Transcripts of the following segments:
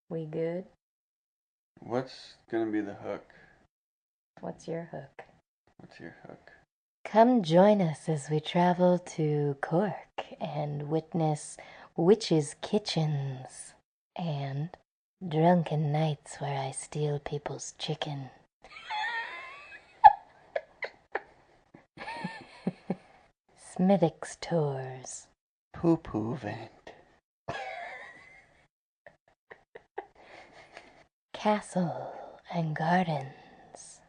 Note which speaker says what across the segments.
Speaker 1: We good?
Speaker 2: What's gonna be the hook?
Speaker 1: What's your hook?
Speaker 2: What's your hook?
Speaker 1: Come join us as we travel to Cork and witness witches' kitchens and drunken nights where I steal people's chicken. Smithwick's tours.
Speaker 2: Poo-poo vent.
Speaker 1: Castle and gardens.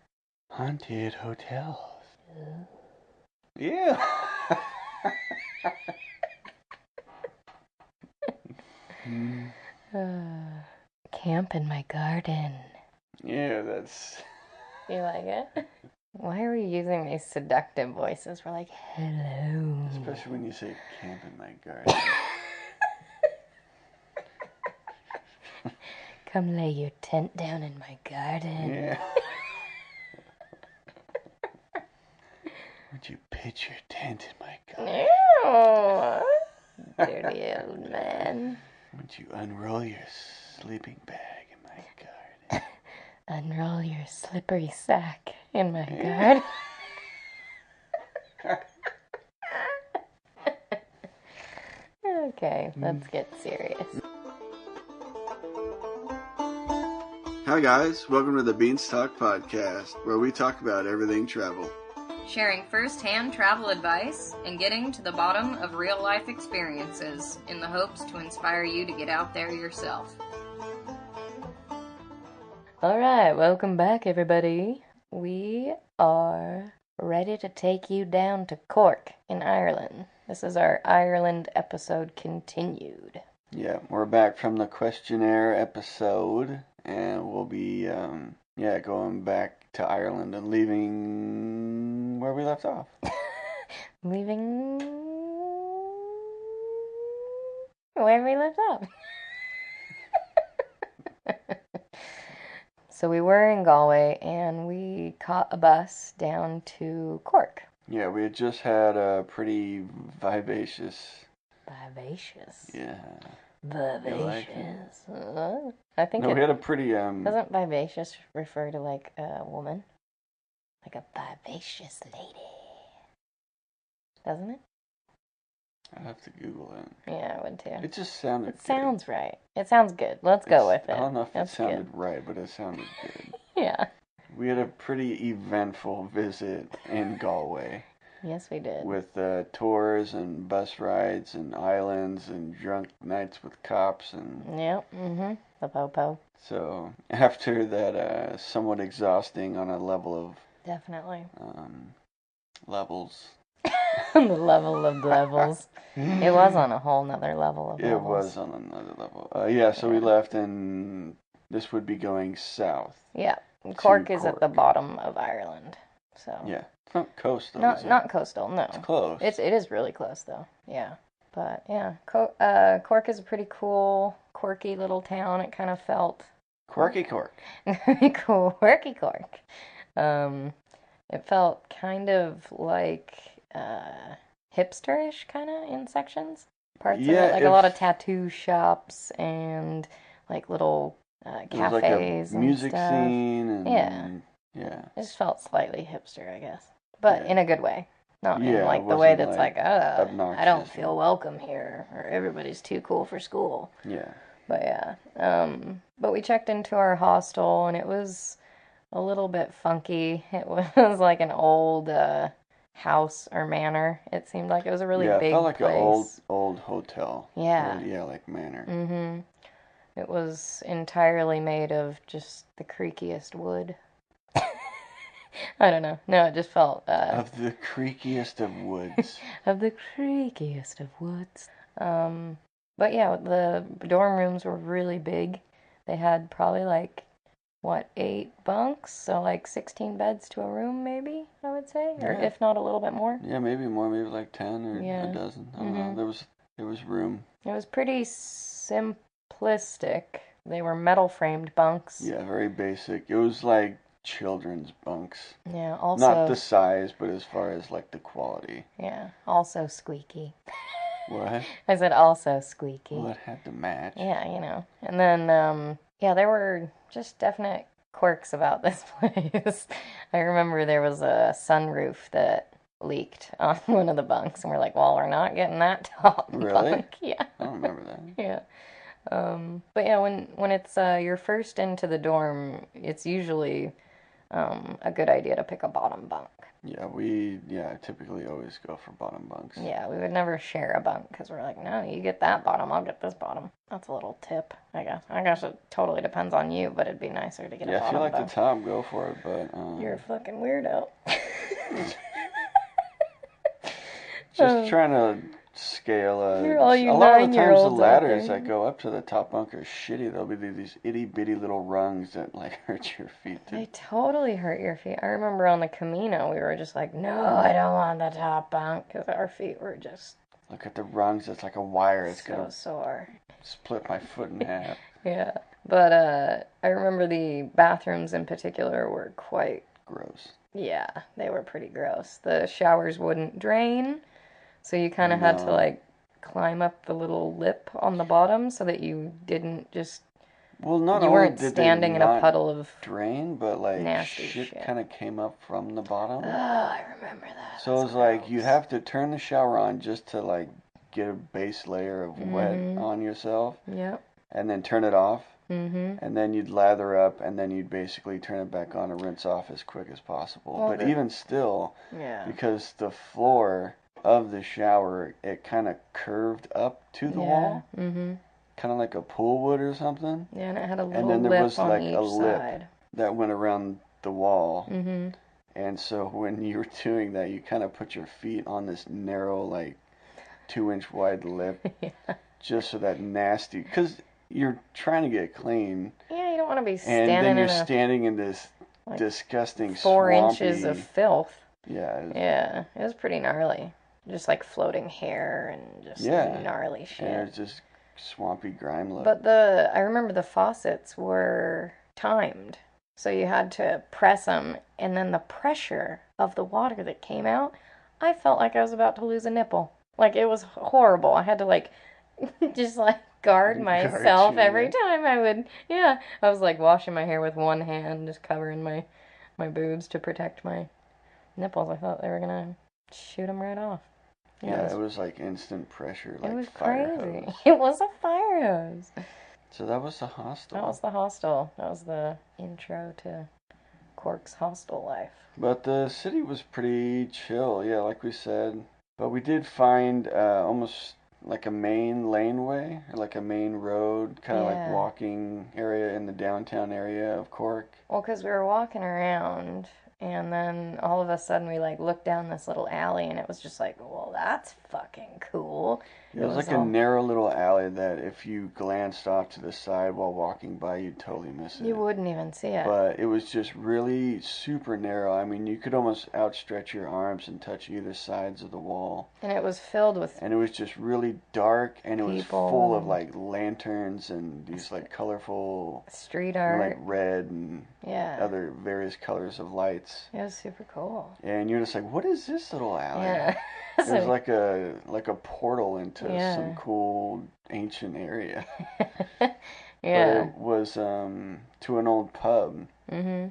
Speaker 2: Haunted hotels.
Speaker 1: Ooh.
Speaker 2: Yeah.
Speaker 1: Camp in my garden.
Speaker 2: Yeah, that's...
Speaker 1: You like it? Why are we using these seductive voices? We're like, hello.
Speaker 2: Especially when you say camp in my garden.
Speaker 1: Come lay your tent down in my garden.
Speaker 2: Yeah. Would you pitch your tent in my garden?
Speaker 1: Ew. Dirty old man.
Speaker 2: Would you unroll your sleeping bag in my garden?
Speaker 1: Unroll your slippery sack in my garden. Okay, let's get serious.
Speaker 2: Hi guys, welcome to the Beanstalk Podcast, where we talk about everything travel.
Speaker 3: Sharing first-hand travel advice and getting to the bottom of real-life experiences in the hopes to inspire you to get out there yourself.
Speaker 1: Alright, welcome back everybody. We are ready to take you down to Cork in Ireland. This is our Ireland episode continued.
Speaker 2: Yeah, we're back from the questionnaire episode, and we'll be, going back to Ireland and leaving where we left off.
Speaker 1: Leaving where we left off. So we were in Galway, and we caught a bus down to Cork.
Speaker 2: Yeah, we had just had a pretty vivacious...
Speaker 1: Vivacious?
Speaker 2: Yeah.
Speaker 1: Vivacious. I think
Speaker 2: No, we
Speaker 1: it
Speaker 2: had a pretty,
Speaker 1: doesn't vivacious refer to like a woman? Like a vivacious lady. Doesn't it?
Speaker 2: I'd have to Google it.
Speaker 1: Yeah, I would too.
Speaker 2: It just sounded
Speaker 1: It
Speaker 2: good.
Speaker 1: sounds right. It sounds good. Let's go with it.
Speaker 2: I don't know if
Speaker 1: That's
Speaker 2: it sounded
Speaker 1: good.
Speaker 2: right, but it sounded good.
Speaker 1: Yeah.
Speaker 2: We had a pretty eventful visit in Galway.
Speaker 1: Yes, we did.
Speaker 2: With tours and bus rides and islands and drunk nights with cops and...
Speaker 1: Yep, the po-po.
Speaker 2: So, after that somewhat exhausting on a level of...
Speaker 1: Definitely.
Speaker 2: Levels.
Speaker 1: The level of levels. It was on a whole nother level of levels.
Speaker 2: It was on another level. So we left, and this would be going south.
Speaker 1: Yeah. Cork is
Speaker 2: Cork.
Speaker 1: at the bottom of Ireland. So
Speaker 2: Yeah. It's not coastal, is it?
Speaker 1: Not coastal, no.
Speaker 2: It's close.
Speaker 1: It is really close, though. Yeah. But, yeah. Cork is a pretty cool, quirky little town. It kind of felt...
Speaker 2: Quirky Cork.
Speaker 1: Quirky Cork. It felt kind of like hipsterish, kind of, in sections. Parts of it. Like a lot of tattoo shops and, like, little cafes
Speaker 2: like a
Speaker 1: and
Speaker 2: music
Speaker 1: stuff.
Speaker 2: scene. And,
Speaker 1: Yeah. It just felt slightly hipster, I guess. But in a good way. Not in,
Speaker 2: Yeah,
Speaker 1: like,
Speaker 2: it
Speaker 1: the way
Speaker 2: wasn't,
Speaker 1: that's
Speaker 2: like,
Speaker 1: I don't
Speaker 2: obnoxious.
Speaker 1: feel welcome here, or everybody's too cool for school.
Speaker 2: Yeah.
Speaker 1: But yeah, but we checked into our hostel, and it was a little bit funky. It was like an old house or manor. It seemed like it was a really big place.
Speaker 2: Yeah, it felt like an old hotel.
Speaker 1: Yeah.
Speaker 2: Yeah, like manor.
Speaker 1: Mm-hmm. It was entirely made of just the creakiest wood. I don't know. No, it just felt...
Speaker 2: of the creakiest of woods.
Speaker 1: Of the creakiest of woods. But yeah, the dorm rooms were really big. They had probably 8 bunks? So 16 beds to a room, maybe, I would say? Or if not, a little bit more.
Speaker 2: Yeah, maybe more, maybe like 10 or a dozen. I don't know. There was room.
Speaker 1: It was pretty simplistic. They were metal-framed bunks.
Speaker 2: Yeah, very basic. It was like children's bunks.
Speaker 1: Yeah, also...
Speaker 2: Not the size, but as far as the quality.
Speaker 1: Yeah, also squeaky.
Speaker 2: What?
Speaker 1: I said also squeaky.
Speaker 2: Well, it had to match.
Speaker 1: Yeah, And then Yeah, there were just definite quirks about this place. I remember there was a sunroof that leaked on one of the bunks, and we're like, well, we're not getting that top
Speaker 2: Really?
Speaker 1: bunk. Yeah.
Speaker 2: I don't remember that.
Speaker 1: Yeah. But yeah, when it's you're first into the dorm, it's usually a good idea to pick a bottom bunk.
Speaker 2: Yeah, we typically always go for bottom bunks.
Speaker 1: Yeah, we would never share a bunk because we're like, no, you get that bottom, I'll get this bottom. That's a little tip, I guess. I guess it totally depends on you, but it'd be nicer to get a
Speaker 2: Yeah, if you
Speaker 1: bottom
Speaker 2: like
Speaker 1: bunk.
Speaker 2: the top, go for it, but
Speaker 1: You're a fucking weirdo.
Speaker 2: just trying to scale
Speaker 1: You're all you
Speaker 2: a lot of the times the
Speaker 1: 9-year-olds out
Speaker 2: ladders
Speaker 1: there.
Speaker 2: that go up to the top bunk are shitty. There'll be these itty bitty little rungs that like hurt your feet.
Speaker 1: They totally hurt your feet. I remember on the Camino, we were just like, no, I don't want the top bunk, because our feet were just
Speaker 2: Look at the rungs. It's like a wire. It's
Speaker 1: so
Speaker 2: gonna
Speaker 1: sore.
Speaker 2: split my foot in half.
Speaker 1: Yeah. But I remember the bathrooms in particular were quite,
Speaker 2: Gross.
Speaker 1: yeah, they were pretty gross. The showers wouldn't drain, so you kind of had to like climb up the little lip on the bottom so that you didn't just,
Speaker 2: Well, not
Speaker 1: you
Speaker 2: only
Speaker 1: weren't
Speaker 2: did
Speaker 1: standing
Speaker 2: they
Speaker 1: in a
Speaker 2: not
Speaker 1: puddle of
Speaker 2: drain, but like
Speaker 1: nasty
Speaker 2: shit
Speaker 1: shit.
Speaker 2: kind of came up from the bottom.
Speaker 1: Oh, I remember that.
Speaker 2: So it was like you have to turn the shower on just to like get a base layer of wet on yourself,
Speaker 1: Yep.
Speaker 2: and then turn it off,
Speaker 1: Mm-hmm.
Speaker 2: and then you'd lather up, and then you'd basically turn it back on and rinse off as quick as possible.
Speaker 1: Well,
Speaker 2: But even still,
Speaker 1: yeah.
Speaker 2: because the floor of the shower, it kind of curved up to the wall,
Speaker 1: Mm-hmm.
Speaker 2: kind of like a pool would or something.
Speaker 1: Yeah, and it had a little
Speaker 2: And then there
Speaker 1: lip
Speaker 2: was
Speaker 1: on
Speaker 2: like
Speaker 1: each
Speaker 2: a lip
Speaker 1: side.
Speaker 2: that went around the wall.
Speaker 1: Mm-hmm.
Speaker 2: And so when you were doing that, you kind of put your feet on this narrow, like 2-inch wide lip,
Speaker 1: Yeah.
Speaker 2: just so that nasty, because you're trying to get clean,
Speaker 1: Yeah, you don't want to be
Speaker 2: and
Speaker 1: standing
Speaker 2: then you're
Speaker 1: in
Speaker 2: standing in this
Speaker 1: like,
Speaker 2: disgusting
Speaker 1: 4
Speaker 2: swampy,
Speaker 1: inches of filth.
Speaker 2: yeah,
Speaker 1: Yeah, it was pretty gnarly. Just like floating hair and just gnarly shit.
Speaker 2: and it's just swampy grime look.
Speaker 1: But I remember the faucets were timed. So you had to press them, and then the pressure of the water that came out, I felt like I was about to lose a nipple. Like, it was horrible. I had to, like, just, like, guard myself every time I would, I was, like, washing my hair with one hand, just covering my boobs to protect my nipples. I thought they were gonna shoot them right off.
Speaker 2: Yeah, it was like instant pressure, like
Speaker 1: it was
Speaker 2: fire
Speaker 1: crazy.
Speaker 2: hose.
Speaker 1: It was a fire hose.
Speaker 2: So that was the hostel.
Speaker 1: That was the hostel. That was the intro to Cork's hostel life.
Speaker 2: But the city was pretty chill, yeah, like we said. But we did find almost like a main laneway, like a main road, kind of like walking area in the downtown area of Cork.
Speaker 1: Well, because we were walking around, and then all of a sudden we like looked down this little alley, and it was just like, well, that's fucking cool.
Speaker 2: It was like a narrow little alley that if you glanced off to the side while walking by, you'd totally miss it.
Speaker 1: You wouldn't even see it.
Speaker 2: But it was just really super narrow. I mean, you could almost outstretch your arms and touch either sides of the wall.
Speaker 1: And it was filled with...
Speaker 2: And it was just really dark, and it was
Speaker 1: people
Speaker 2: full of like lanterns and these like colorful...
Speaker 1: street art.
Speaker 2: Like red and other various colors of lights.
Speaker 1: It was super cool.
Speaker 2: And you're just like, what is this little alley?
Speaker 1: Yeah.
Speaker 2: It was like a portal into some cool ancient area. But it was to an old pub.
Speaker 1: Mm-hmm.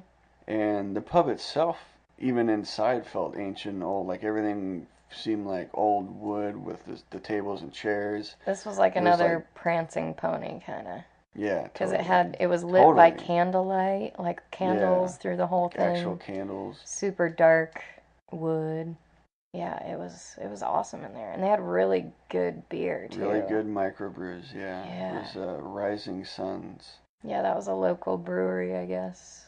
Speaker 2: And the pub itself, even inside, felt ancient and old. Like everything seemed like old wood with the tables and chairs.
Speaker 1: This was like another prancing pony kind of.
Speaker 2: Yeah,
Speaker 1: because it was lit by candlelight, like candles through the whole thing.
Speaker 2: Actual candles.
Speaker 1: Super dark wood. Yeah, it was awesome in there, and they had really good beer too.
Speaker 2: Really good microbrews, yeah. It was Rising Suns.
Speaker 1: Yeah, that was a local brewery, I guess.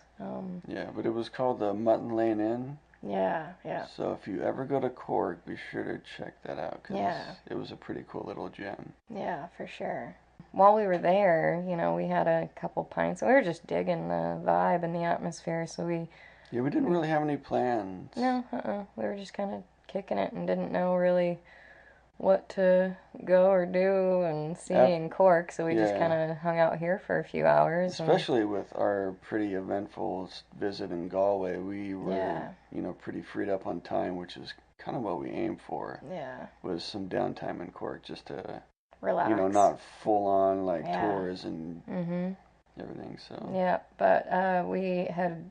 Speaker 2: Yeah, but it was called the Mutton Lane Inn.
Speaker 1: Yeah.
Speaker 2: So if you ever go to Cork, be sure to check that out, because it was a pretty cool little gem.
Speaker 1: Yeah, for sure. While we were there, we had a couple pints, and we were just digging the vibe and the atmosphere, so we...
Speaker 2: Yeah, we didn't really have any plans.
Speaker 1: No, we were just kind of kicking it and didn't know really what to go or do and see in Cork, so we just kind of hung out here for a few hours.
Speaker 2: Especially with our pretty eventful visit in Galway, we were, pretty freed up on time, which is kind of what we aimed for.
Speaker 1: Yeah.
Speaker 2: Was some downtime in Cork just to
Speaker 1: relax.
Speaker 2: Not full on like tours and everything. So
Speaker 1: yeah, but we had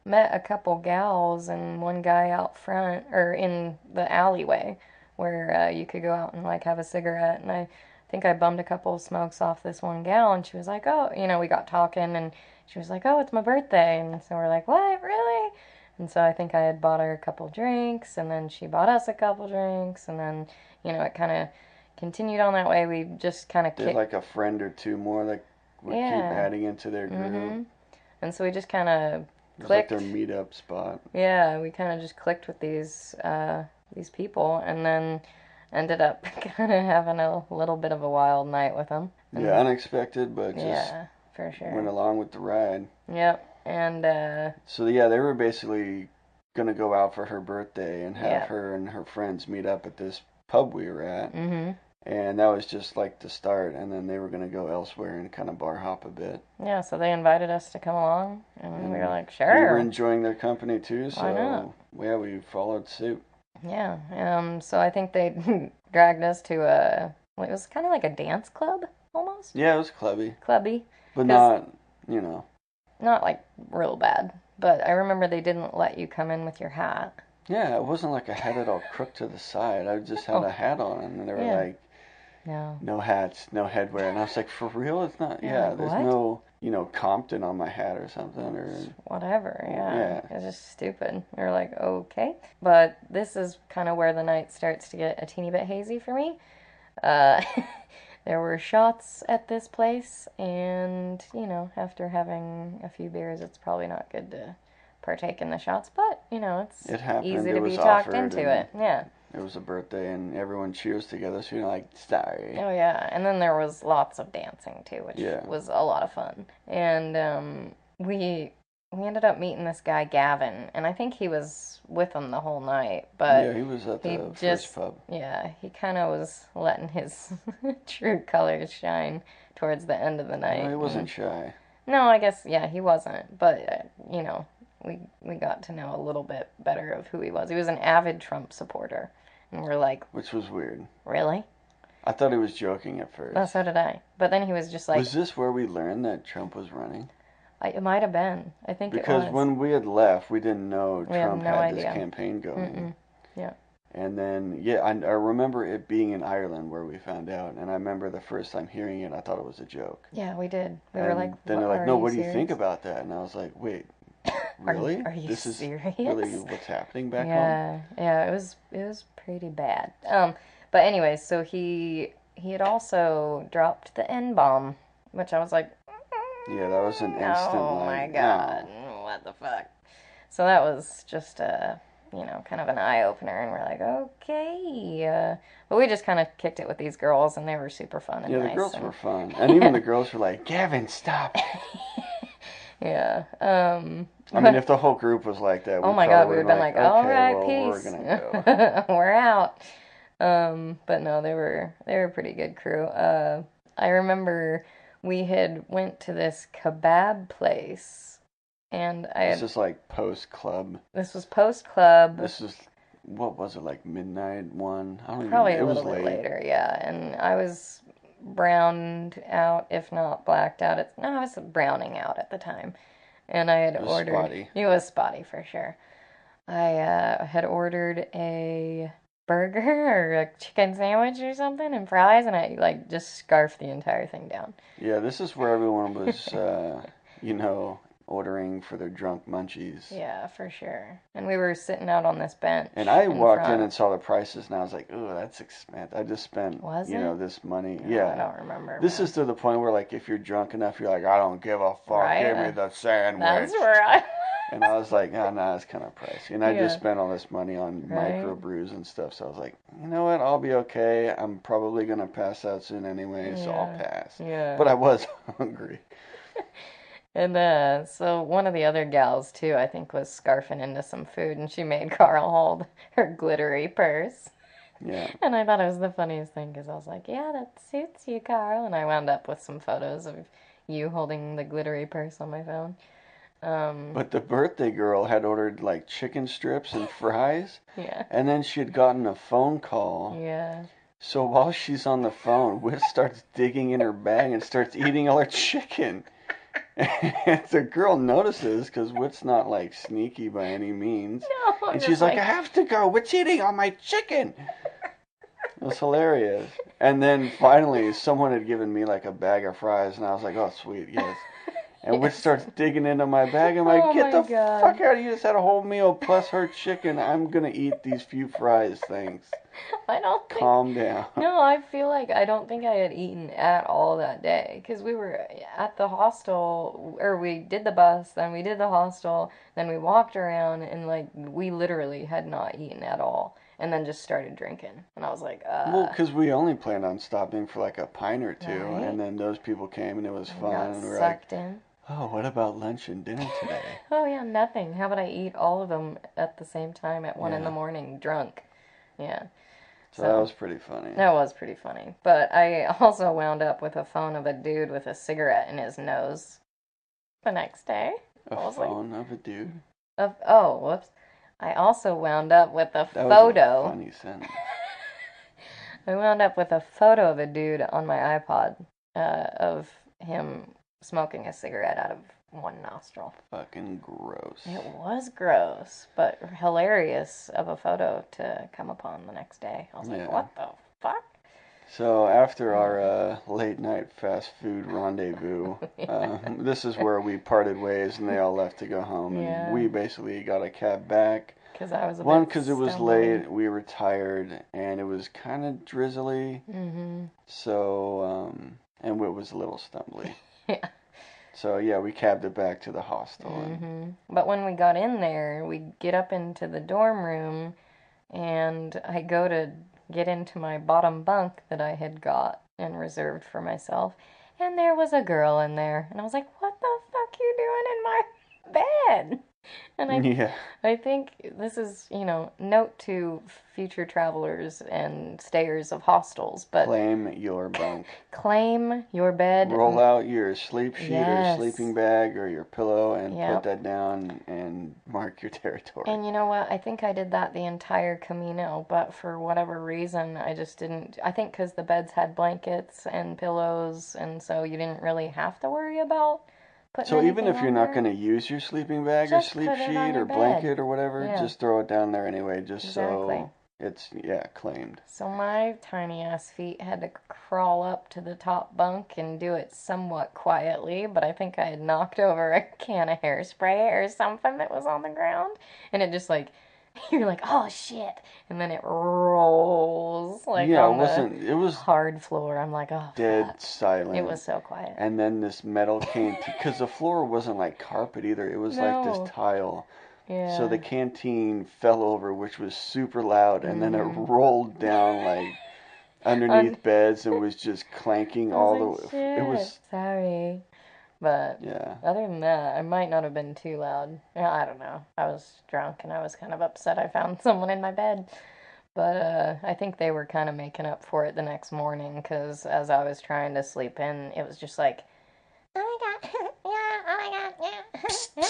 Speaker 1: met a couple gals and one guy out front or in the alleyway where you could go out and like have a cigarette, and I think I bummed a couple smokes off this one gal, and she was like, oh, we got talking, and she was like, oh, it's my birthday, and so we're like, what, really? And so I think I had bought her a couple drinks, and then she bought us a couple drinks, and then it kind of continued on that way. We just kind of
Speaker 2: did like a friend or two more, like would keep adding into their group.
Speaker 1: And so we just kind of
Speaker 2: clicked. It was like their meetup spot.
Speaker 1: Yeah, we kind of just clicked with these people, and then ended up kind of having a little bit of a wild night with them.
Speaker 2: Yeah, unexpected, but just
Speaker 1: for sure
Speaker 2: went along with the ride.
Speaker 1: Yep, and
Speaker 2: so yeah, they were basically gonna go out for her birthday and have her and her friends meet up at this pub we were at. And that was just like the start, and then they were going to go elsewhere and kind of bar hop a bit.
Speaker 1: Yeah, so they invited us to come along, and we were like, sure.
Speaker 2: We were enjoying their company too, so yeah, we followed suit.
Speaker 1: Yeah, so I think they dragged us to it was kind of like a dance club, almost?
Speaker 2: Yeah, it was clubby. But not,
Speaker 1: not like real bad. But I remember they didn't let you come in with your hat.
Speaker 2: Yeah, it wasn't like I had it all crooked to the side. I just had a hat on, and they were like, no hats, no headwear. And I was like, for real? It's not, there's no, Compton on my hat or something. Or
Speaker 1: whatever, It was just stupid. We were like, okay. But this is kind of where the night starts to get a teeny bit hazy for me. There were shots at this place, and, after having a few beers, it's probably not good to partake in the shots, but, it's easy to be talked into it. Yeah.
Speaker 2: It was a birthday, and everyone cheers together, so you're like, sorry.
Speaker 1: Oh, yeah. And then there was lots of dancing, too, which was a lot of fun. And we ended up meeting this guy, Gavin, and I think he was with them the whole night. But
Speaker 2: yeah, he was at the first pub.
Speaker 1: Yeah, he kind of was letting his true colors shine towards the end of the night.
Speaker 2: No, he wasn't shy.
Speaker 1: No, I guess, he wasn't. But, we got to know a little bit better of who he was. He was an avid Trump supporter. And we're like...
Speaker 2: Which was weird.
Speaker 1: Really?
Speaker 2: I thought he was joking at first.
Speaker 1: No, so did I. But then he was just like...
Speaker 2: Was this where we learned that Trump was running?
Speaker 1: It might have been. I think
Speaker 2: because
Speaker 1: it was.
Speaker 2: When we had left, we didn't know Trump had
Speaker 1: idea.
Speaker 2: This campaign going.
Speaker 1: Mm-mm. Yeah.
Speaker 2: And then, I remember it being in Ireland where we found out. And I remember the first time hearing it, I thought it was a joke.
Speaker 1: Yeah, we did. We were like,
Speaker 2: then they're like, no, what do you think about that? And I was like, wait, really?
Speaker 1: Are you
Speaker 2: this
Speaker 1: serious?
Speaker 2: Is really what's happening back home?
Speaker 1: Yeah, it was pretty bad. But anyway, so he had also dropped the N-bomb, which I was like,
Speaker 2: yeah, that was an instant.
Speaker 1: Oh my god, what the fuck? So that was just kind of an eye opener, and we're like, okay. But we just kind of kicked it with these girls, and they were super fun and nice.
Speaker 2: Yeah, the girls were fun, and even the girls were like, Gavin, stop.
Speaker 1: Yeah.
Speaker 2: I mean, if the whole group was like that,
Speaker 1: oh my god, we would have been like, all right,
Speaker 2: peace.
Speaker 1: We're gonna go. We're out. But no, they were a pretty good crew. I remember we had went to this kebab place, and
Speaker 2: This is like post-club.
Speaker 1: This was post-club.
Speaker 2: This was, what was it, like midnight one? I don't
Speaker 1: Probably
Speaker 2: even,
Speaker 1: a little bit later, yeah. And I was browned out, if not blacked out. I was browning out at the time. And I had ordered...
Speaker 2: spotty.
Speaker 1: It was spotty, for sure. I had ordered a burger or a chicken sandwich or something and fries, and I just scarfed the entire thing down.
Speaker 2: Yeah, this is where everyone was ordering for their drunk munchies.
Speaker 1: Yeah, for sure. And we were sitting out on this bench.
Speaker 2: And I walked in and saw the prices, and I was like, "Ooh, that's expensive." I just spent this money.
Speaker 1: No,
Speaker 2: yeah,
Speaker 1: I don't remember.
Speaker 2: This is to the point where if you're drunk enough, you're like, "I don't give a fuck.
Speaker 1: Right?
Speaker 2: Give me the sandwich."
Speaker 1: That's right.
Speaker 2: And I was like, it's kind of pricey. And I just spent all this money on microbrews and stuff. So I was like, you know what? I'll be okay. I'm probably going to pass out soon anyway, so I'll pass.
Speaker 1: Yeah.
Speaker 2: But I was hungry.
Speaker 1: And so one of the other gals, too, I think was scarfing into some food, and she made Carl hold her glittery purse.
Speaker 2: Yeah.
Speaker 1: And I thought it was the funniest thing, because I was like, yeah, that suits you, Carl. And I wound up with some photos of you holding the glittery purse on my phone.
Speaker 2: But the birthday girl had ordered chicken strips and fries.
Speaker 1: Yeah.
Speaker 2: And then she had gotten a phone call.
Speaker 1: Yeah.
Speaker 2: So while she's on the phone, Whit starts digging in her bag and starts eating all her chicken. And the girl notices because Wit's not like sneaky by any means.
Speaker 1: No, I'm
Speaker 2: And
Speaker 1: just
Speaker 2: she's like, I have to go. Wit's eating all my chicken. It was hilarious. And then finally, someone had given me like a bag of fries, and I was like, oh, sweet, yes. And Witch
Speaker 1: Yes.
Speaker 2: starts digging into my bag. I'm like,
Speaker 1: Oh
Speaker 2: get
Speaker 1: my
Speaker 2: the
Speaker 1: God.
Speaker 2: fuck out of here. You just had a whole meal plus her chicken. I'm going to eat these few fries things.
Speaker 1: I don't think.
Speaker 2: Calm down.
Speaker 1: No, I feel like I don't think I had eaten at all that day because we were at the hostel, or we did the bus, then we did the hostel, then we walked around, and like we literally had not eaten at all, and then just started drinking, and I was like,
Speaker 2: Well, because we only planned on stopping for like a pint or two,
Speaker 1: Right.
Speaker 2: and then those people came and it was
Speaker 1: I
Speaker 2: fun.
Speaker 1: got
Speaker 2: And we were like,
Speaker 1: sucked in.
Speaker 2: oh, what about lunch and dinner today?
Speaker 1: Oh yeah, nothing. How about I eat all of them at the same time at 1 in
Speaker 2: Yeah.
Speaker 1: the morning, drunk? Yeah.
Speaker 2: So that was pretty funny.
Speaker 1: That was pretty funny. But I also wound up with a phone of a dude with a cigarette in his nose the next day.
Speaker 2: A phone of a dude?
Speaker 1: Oh, whoops. I also wound up with a
Speaker 2: That
Speaker 1: photo.
Speaker 2: was a funny sentence.
Speaker 1: I wound up with a photo of a dude on my iPod of him smoking a cigarette out of one nostril.
Speaker 2: Fucking gross.
Speaker 1: It was gross, but hilarious of a photo to come upon the next day. I was like, what the fuck?
Speaker 2: So after our late night fast food rendezvous, this is where we parted ways and they all left to go home.
Speaker 1: Yeah.
Speaker 2: And we basically got a cab back.
Speaker 1: Because I was
Speaker 2: because it was late, we were tired, and it was kind of drizzly.
Speaker 1: Mm-hmm.
Speaker 2: So, and it was a little stumbly.
Speaker 1: Yeah.
Speaker 2: So, yeah, we cabbed it back to the hostel.
Speaker 1: Mm-hmm. But when we got in there, we get up into the dorm room, and I go to get into my bottom bunk that I had got and reserved for myself, and there was a girl in there. And I was like, what the fuck you doing in my bed? And I think this is, note to future travelers and stayers of hostels, but
Speaker 2: claim your bunk.
Speaker 1: Claim your bed.
Speaker 2: Roll out your sleep sheet
Speaker 1: Yes.
Speaker 2: or sleeping bag or your pillow and
Speaker 1: Yep.
Speaker 2: put that down and mark your territory.
Speaker 1: And you know what? I think I did that the entire Camino, but for whatever reason, I just didn't. I think because the beds had blankets and pillows, and so you didn't really have to worry about putting
Speaker 2: So even
Speaker 1: anything
Speaker 2: if you're
Speaker 1: on
Speaker 2: not
Speaker 1: there.
Speaker 2: going to use your sleeping bag
Speaker 1: Just
Speaker 2: or sleep
Speaker 1: put it on
Speaker 2: sheet
Speaker 1: your
Speaker 2: or
Speaker 1: bed.
Speaker 2: blanket or whatever,
Speaker 1: Yeah.
Speaker 2: just throw it down there anyway, just
Speaker 1: Exactly.
Speaker 2: so it's, claimed.
Speaker 1: So my tiny ass feet had to crawl up to the top bunk and do it somewhat quietly, but I think I had knocked over a can of hairspray or something that was on the ground, and it just like, you're like, oh shit, and then it rolls like on
Speaker 2: it was
Speaker 1: hard floor. I'm like, oh,
Speaker 2: dead
Speaker 1: fuck.
Speaker 2: silent.
Speaker 1: It was so quiet.
Speaker 2: And then this metal canteen, because the floor wasn't like carpet either, it was like
Speaker 1: No.
Speaker 2: this tile.
Speaker 1: Yeah.
Speaker 2: So the canteen fell over, which was super loud, and then it
Speaker 1: Mhm.
Speaker 2: rolled down like underneath beds and was just clanking
Speaker 1: I
Speaker 2: all
Speaker 1: was like,
Speaker 2: the way. It was
Speaker 1: shit, sorry. But
Speaker 2: yeah.
Speaker 1: other than that, I might not have been too loud. Yeah, I don't know. I was drunk and I was kind of upset I found someone in my bed. But I think they were kind of making up for it the next morning because as I was trying to sleep in, it was just like, oh my god, yeah, oh my god, yeah.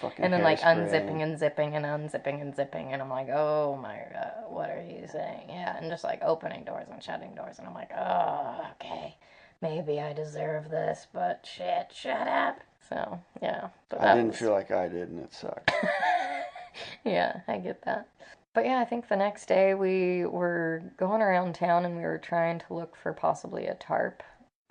Speaker 2: Fucking
Speaker 1: And then like
Speaker 2: hairspray.
Speaker 1: unzipping and zipping and unzipping and zipping, and I'm like, oh my god, what are you saying? Yeah, and just like opening doors and shutting doors, and I'm like, oh, okay, maybe I deserve this, but shit, shut up. So yeah, but
Speaker 2: I didn't feel like I did, and it sucked.
Speaker 1: Yeah, I get that. But yeah, I think the next day we were going around town and we were trying to look for possibly a tarp.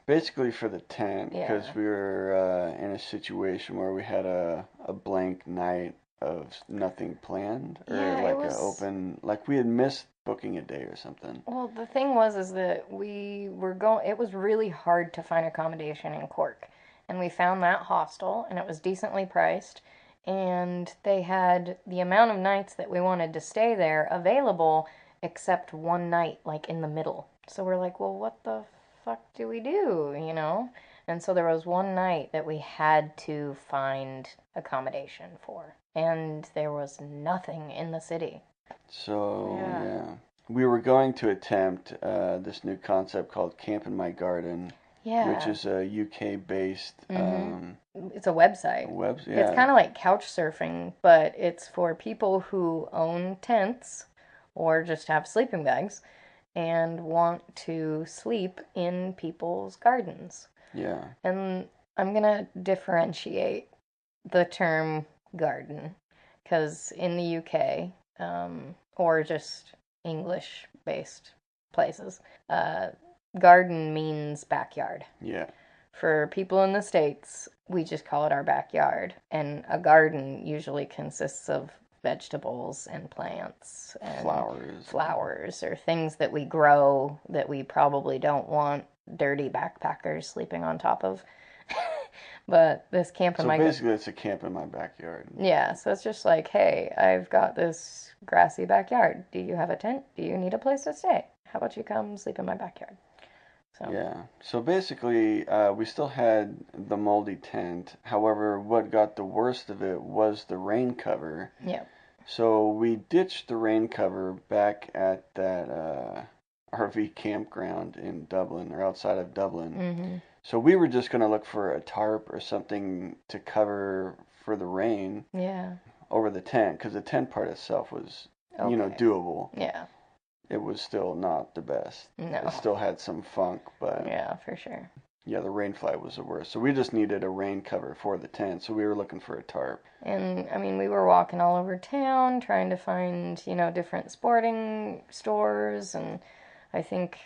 Speaker 2: Basically for the tent, because
Speaker 1: Yeah.
Speaker 2: we were in a situation where we had a blank night of nothing planned, or
Speaker 1: Yeah, it
Speaker 2: like
Speaker 1: was-
Speaker 2: a open, like we had missed booking a day or something.
Speaker 1: Well, the thing was is that we were going. It was really hard to find accommodation in Cork, and we found that hostel, and it was decently priced, and they had the amount of nights that we wanted to stay there available, except one night, like in the middle. So we're like, well, what the fuck do we do, you know? And so there was one night that we had to find accommodation for, and there was nothing in the city.
Speaker 2: So
Speaker 1: Yeah.
Speaker 2: yeah, we were going to attempt this new concept called Camp in My Garden,
Speaker 1: Yeah.
Speaker 2: which is a UK-based
Speaker 1: It's a website.
Speaker 2: website. Yeah.
Speaker 1: It's kind of like couch surfing, but it's for people who own tents or just have sleeping bags and want to sleep in people's gardens.
Speaker 2: Yeah.
Speaker 1: And I'm gonna differentiate the term garden because in the UK, or just English-based places, uh, garden means backyard.
Speaker 2: Yeah.
Speaker 1: For people in the States, we just call it our backyard. And a garden usually consists of vegetables and plants and flowers or things that we grow that we probably don't want dirty backpackers sleeping on top of. But this camp in my
Speaker 2: basically it's a camp in my backyard.
Speaker 1: Yeah, so it's just like, hey, I've got this grassy backyard. Do you have a tent? Do you need a place to stay? How about you come sleep in my backyard? So.
Speaker 2: Yeah. So basically, we still had the moldy tent. However, what got the worst of it was the rain cover.
Speaker 1: Yeah.
Speaker 2: So we ditched the rain cover back at that RV campground in Dublin, or outside of Dublin.
Speaker 1: Mm-hmm.
Speaker 2: So we were just going to look for a tarp or something to cover for the rain.
Speaker 1: Yeah.
Speaker 2: Over the tent, because the tent part itself was, doable.
Speaker 1: Yeah.
Speaker 2: It was still not the best.
Speaker 1: No.
Speaker 2: It still had some funk, but...
Speaker 1: Yeah, for sure.
Speaker 2: Yeah, the rain fly was the worst. So we just needed a rain cover for the tent, so we were looking for a tarp.
Speaker 1: And, I mean, we were walking all over town trying to find, different sporting stores, and I think...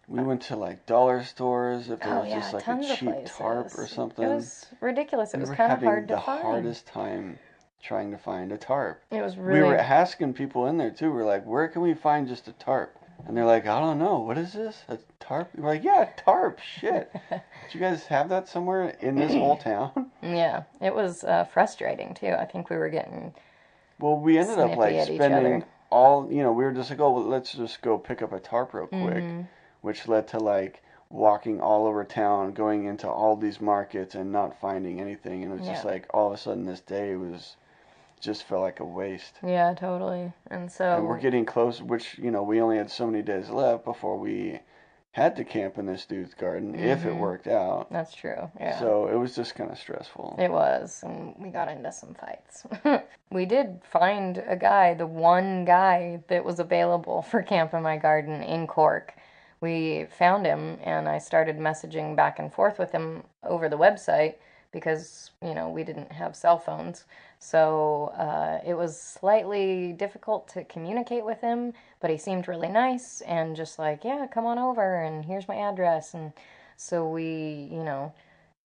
Speaker 2: We went to, dollar stores, if there was just,
Speaker 1: tons
Speaker 2: a cheap tarp or something.
Speaker 1: It was ridiculous. It was kind of hard to find.
Speaker 2: We were having the hardest time trying to find a tarp.
Speaker 1: It was really...
Speaker 2: We were asking people in there, too. We're like, where can we find just a tarp? And they're like, I don't know. What is this? A tarp? We're like, yeah, a tarp. Shit. Did you guys have that somewhere in this whole town?
Speaker 1: Yeah. It was frustrating, too. I think we were getting
Speaker 2: Well, we ended up, spending all... we were just like, oh, well, let's just go pick up a tarp real quick. Mm-hmm. Which led to, walking all over town, going into all these markets and not finding anything. And it was just all of a sudden this day just felt like a waste.
Speaker 1: Yeah, totally. And
Speaker 2: we're getting close, which, we only had so many days left before we had to camp in this dude's garden, if it worked out.
Speaker 1: That's true, yeah.
Speaker 2: So it was just kind of stressful.
Speaker 1: It was, and we got into some fights. We did find a guy, the one guy that was available for camp in my garden in Cork. We found him, and I started messaging back and forth with him over the website because, we didn't have cell phones. So it was slightly difficult to communicate with him, but he seemed really nice and just like, yeah, come on over, and here's my address. And so we,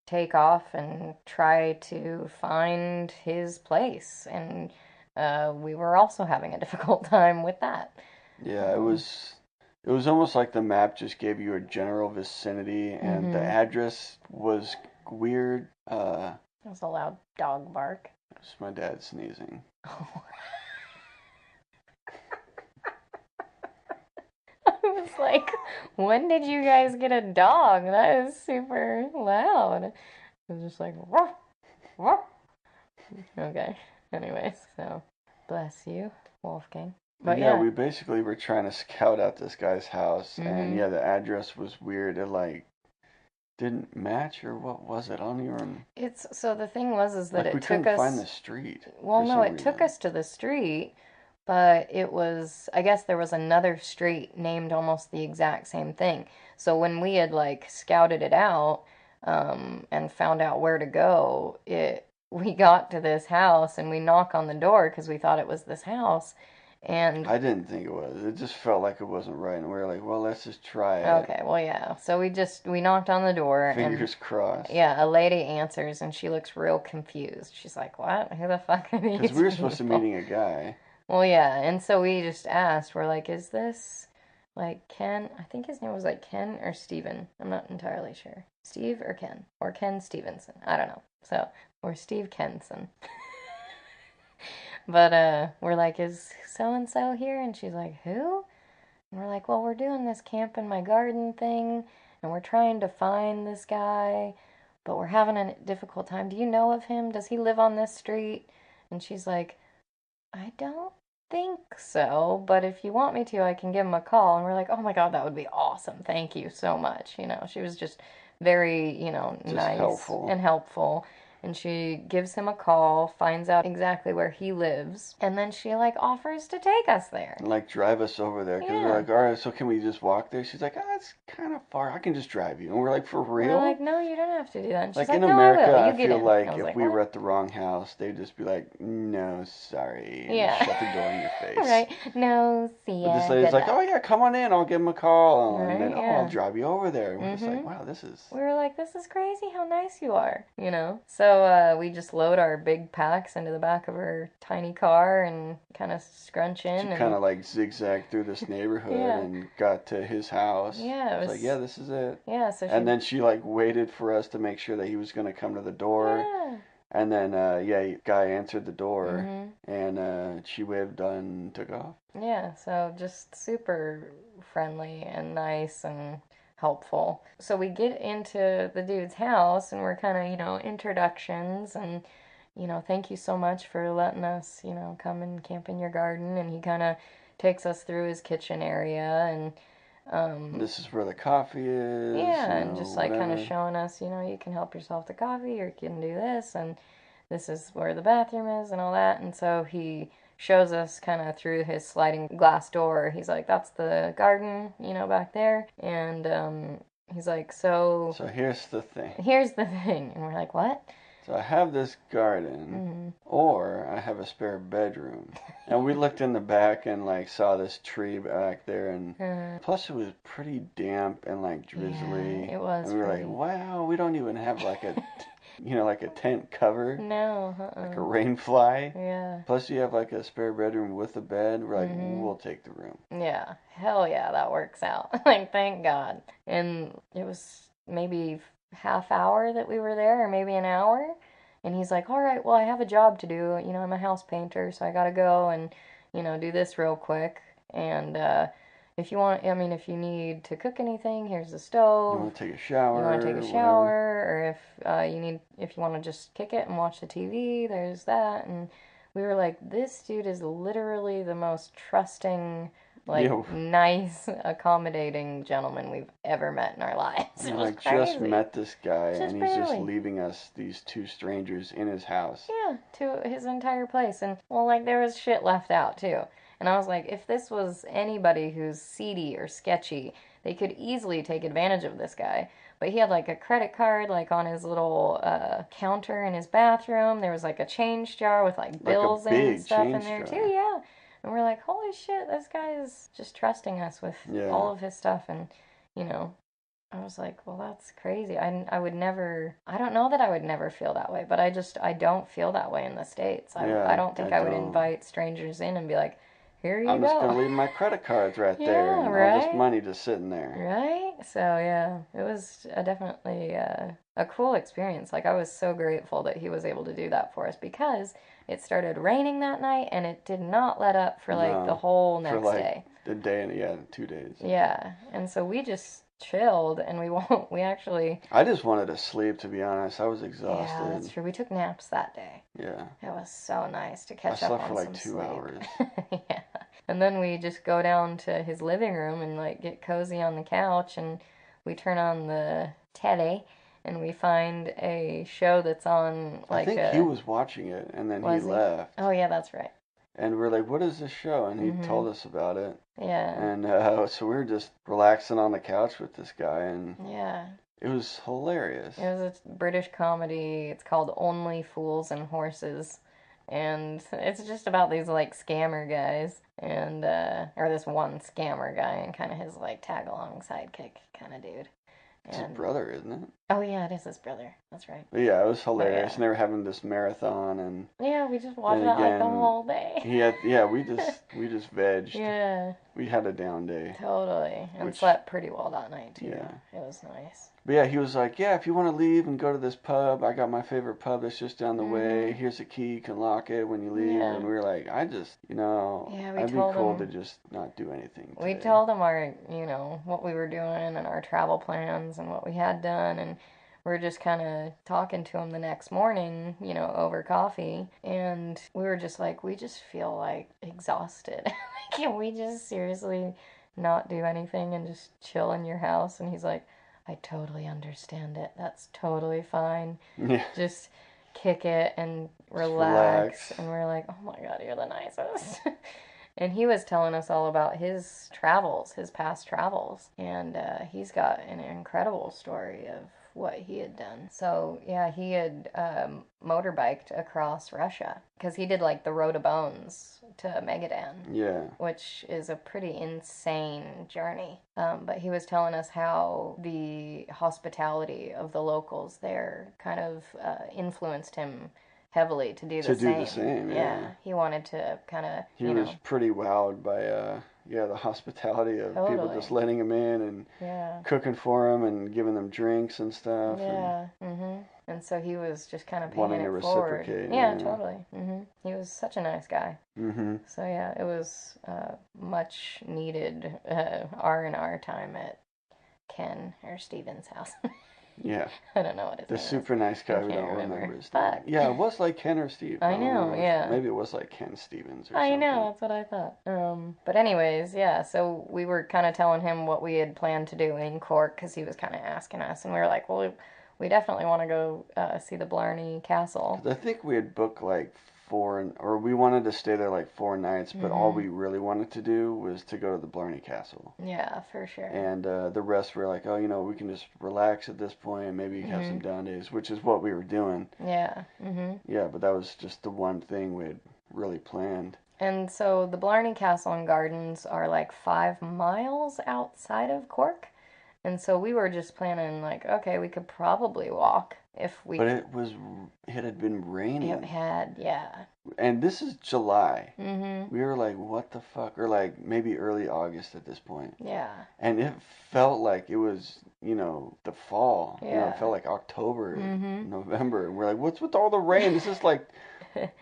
Speaker 1: take off and try to find his place. And we were also having a difficult time with that.
Speaker 2: Yeah, it was almost like the map just gave you a general vicinity, and the address was weird.
Speaker 1: That was a loud dog bark.
Speaker 2: It's my dad sneezing.
Speaker 1: Oh. I was like, when did you guys get a dog? That is super loud. It was just like, ruff, ruff. Okay. Anyways, so bless you, Wolfgang.
Speaker 2: But yeah, we basically were trying to scout out this guy's house, and the address was weird. It didn't match, or what was it? I don't even...
Speaker 1: So the thing was that it took us...
Speaker 2: we couldn't find the street.
Speaker 1: Well, no, it took us to the street, but it was... I guess there was another street named almost the exact same thing. So when we had, scouted it out, and found out where to go, we got to this house, and we knock on the door, because we thought it was this house, and...
Speaker 2: I didn't think it was. It just felt like it wasn't right, and we were like, well, let's just try it.
Speaker 1: Okay, well, yeah. So we knocked on the door.
Speaker 2: Fingers crossed.
Speaker 1: Yeah, a lady answers, and she looks real confused. She's like, what? Who the fuck are these
Speaker 2: Because we were supposed to be meeting a guy.
Speaker 1: Well, yeah, and so we just asked. We're like, is this, Ken? I think his name was, Ken or Steven. I'm not entirely sure. Steve or Ken? Or Ken Stevenson. I don't know. So, or Steve Kenson. But we're like, is so-and-so here? And she's like, who? And we're like, well, we're doing this camp in my garden thing, and we're trying to find this guy, but we're having a difficult time. Do you know of him? Does he live on this street? And she's like, I don't think so, but if you want me to, I can give him a call. And we're like, oh my God, that would be awesome. Thank you so much. She was just very,
Speaker 2: just
Speaker 1: nice
Speaker 2: helpful.
Speaker 1: and helpful. and she gives him a call, finds out exactly where he lives, and then she like offers to take us there.
Speaker 2: And like drive us over there because we're like, all right, so can we just walk there? She's like, it's kind of far. I can just drive you. And we're like, for real?
Speaker 1: We're like, no, you don't have to do that. And she's
Speaker 2: like
Speaker 1: like,
Speaker 2: in
Speaker 1: no,
Speaker 2: America,
Speaker 1: I will. You
Speaker 2: I
Speaker 1: get
Speaker 2: feel
Speaker 1: in.
Speaker 2: like
Speaker 1: I was
Speaker 2: if
Speaker 1: like,
Speaker 2: we were
Speaker 1: what?
Speaker 2: at the wrong house, they'd just be like, no, sorry, and
Speaker 1: Yeah.
Speaker 2: shut the door in your face.
Speaker 1: Right. No, see ya.
Speaker 2: But this lady's like, oh yeah, come on in. I'll give him a call,
Speaker 1: Right,
Speaker 2: and then
Speaker 1: yeah.
Speaker 2: I'll drive you over there. And we're just like, wow, this is.
Speaker 1: We were like, this is crazy how nice you are, you know? So we just load our big packs into the back of her tiny car and kind of scrunch in.
Speaker 2: She kind of like zigzagged through this neighborhood and got to his house.
Speaker 1: Yeah,
Speaker 2: it was like, yeah, this is it.
Speaker 1: Yeah, so
Speaker 2: and then she like waited for us to make sure that he was going to come to the door.
Speaker 1: Yeah.
Speaker 2: And then, guy answered the door, and she waved and took off.
Speaker 1: Yeah, so just super friendly and nice and helpful. So we get into the dude's house, and we're kind of, introductions, and, thank you so much for letting us, come and camp in your garden. And he kind of takes us through his kitchen area, and
Speaker 2: this is where the coffee is.
Speaker 1: Yeah, and just like kind of
Speaker 2: whatever.
Speaker 1: showing us, you can help yourself to coffee, or you can do this, and this is where the bathroom is and all that. And so he shows us kind of through his sliding glass door. He's like, that's the garden, back there. And he's like, so
Speaker 2: here's the thing.
Speaker 1: Here's the thing. And we're like, what?
Speaker 2: So I have this garden, or I have a spare bedroom. And we looked in the back and like saw this tree back there, and plus it was pretty damp and like drizzly.
Speaker 1: Yeah, it was.
Speaker 2: And we were like, wow, we don't even have like a, like a tent cover.
Speaker 1: No,
Speaker 2: like a rain fly.
Speaker 1: Yeah.
Speaker 2: Plus you have like a spare bedroom with a bed. We're like, we'll take the room.
Speaker 1: Yeah, hell yeah, that works out. Like, thank God. And it was maybe half hour that we were there, or maybe an hour. And he's like, all right, well, I have a job to do. I'm a house painter, so I gotta go and, do this real quick. And if you need to cook anything, here's the stove.
Speaker 2: You want to take a shower?
Speaker 1: You want to take a shower, or if you want to just kick it and watch the TV, there's that. And we were like, this dude is literally the most trusting, nice, accommodating gentleman we've ever met in our lives. It was crazy.
Speaker 2: Just met this guy, and he's just
Speaker 1: barely.
Speaker 2: leaving us these two strangers in his house.
Speaker 1: Yeah, to his entire place. And, there was shit left out, too. And I was like, if this was anybody who's seedy or sketchy, they could easily take advantage of this guy. But he had like a credit card on his little counter in his bathroom. There was like a change jar with like bills and stuff in there too. Yeah. And we're like, holy shit, this guy is just trusting us with all of his stuff. And, I was like, well, that's crazy. I would never, I don't know that I would never feel that way, but I don't feel that way in the States. I don't think I would invite strangers in and be like, here you go.
Speaker 2: I'm just going to leave my credit cards right there, and all this money just sitting there.
Speaker 1: Right? So, yeah, it was definitely a cool experience. Like, I was so grateful that he was able to do that for us, because it started raining that night, and it did not let up for, the whole next day.
Speaker 2: The day, and 2 days.
Speaker 1: Yeah, and so we just chilled, and we actually...
Speaker 2: I just wanted to sleep, to be honest. I was exhausted.
Speaker 1: Yeah, that's true. We took naps that day.
Speaker 2: Yeah.
Speaker 1: It was so nice to catch up on some
Speaker 2: slept for 2
Speaker 1: sleep.
Speaker 2: hours.
Speaker 1: Yeah. And then we just go down to his living room and get cozy on the couch, and we turn on the tele, and we find a show that's on
Speaker 2: I think he was watching it, and then he left.
Speaker 1: Oh yeah, that's right.
Speaker 2: And we're like, what is this show? And he told us about it.
Speaker 1: Yeah.
Speaker 2: And so we were just relaxing on the couch with this guy, and
Speaker 1: yeah,
Speaker 2: it was hilarious.
Speaker 1: It was a British comedy. It's called Only Fools and Horses. And it's just about these scammer guys, and or this one scammer guy and kind of his tag along sidekick kind of dude.
Speaker 2: It's his brother, isn't it?
Speaker 1: Oh yeah, it is his brother. That's right.
Speaker 2: But yeah, it was hilarious. And they were having this marathon, and
Speaker 1: yeah, we just watched that the whole day.
Speaker 2: we just vegged.
Speaker 1: Yeah.
Speaker 2: We had a down day.
Speaker 1: Totally, and slept pretty well that night too.
Speaker 2: Yeah,
Speaker 1: it was nice.
Speaker 2: But yeah, he was like, yeah, if you want to leave and go to this pub, I got my favorite pub that's just down the way. Here's a key, you can lock it when you leave. Yeah. And we were like, I'd be cool to just not do anything today.
Speaker 1: We told him our, what we were doing and our travel plans and what we had done, and we were just kind of talking to him the next morning, over coffee, and we were just like, we just feel exhausted. Can we just seriously not do anything and just chill in your house? And he's like, I totally understand it. That's totally fine.
Speaker 2: Yeah.
Speaker 1: Just kick it and
Speaker 2: relax.
Speaker 1: And we're like, oh my God, you're the nicest. And he was telling us all about his travels, his past travels. And he's got an incredible story of what he had done. So, yeah, he had motorbiked across Russia because he did like the Road of Bones to Magadan.
Speaker 2: Yeah.
Speaker 1: Which is a pretty insane journey. But he was telling us how the hospitality of the locals there kind of influenced him heavily to do the same.
Speaker 2: Yeah.
Speaker 1: He wanted to kind of,
Speaker 2: He was pretty wowed by, the hospitality of people just letting him in and cooking for him and giving them drinks and stuff.
Speaker 1: Yeah. And so he was just kind of paying
Speaker 2: wanting to reciprocate.
Speaker 1: Yeah, totally. He was such a nice guy. So yeah, it was much needed R&R time at Ken or Steven's house.
Speaker 2: Yeah.
Speaker 1: I don't know what his name is.
Speaker 2: The super nice guy, we don't remember his name.
Speaker 1: Fuck.
Speaker 2: Yeah, it was like Ken or Steve.
Speaker 1: I know, yeah.
Speaker 2: Maybe it was like Ken Stevens or something.
Speaker 1: I know, that's what I thought. But anyways, yeah, so we were kind of telling him what we had planned to do in Cork because he was kind of asking us, and we were like, well, we definitely want to go see the Blarney Castle.
Speaker 2: I think we had booked like we wanted to stay there like 4 nights, but all we really wanted to do was to go to the Blarney Castle.
Speaker 1: Yeah, for sure.
Speaker 2: And the rest were like, we can just relax at this point and maybe have some down days, which is what we were doing.
Speaker 1: Yeah.
Speaker 2: Yeah, but that was just the one thing we had really planned.
Speaker 1: And so the Blarney Castle and Gardens are like 5 miles outside of Cork. And so we were just planning like, okay, we could probably walk if we...
Speaker 2: But it had been raining.
Speaker 1: It had, yeah.
Speaker 2: And this is July. We were like, what the fuck? Or like maybe early August at this point.
Speaker 1: Yeah.
Speaker 2: And it felt like it was, the fall.
Speaker 1: Yeah.
Speaker 2: It felt like October, November. And we're like, what's with all the rain? This is like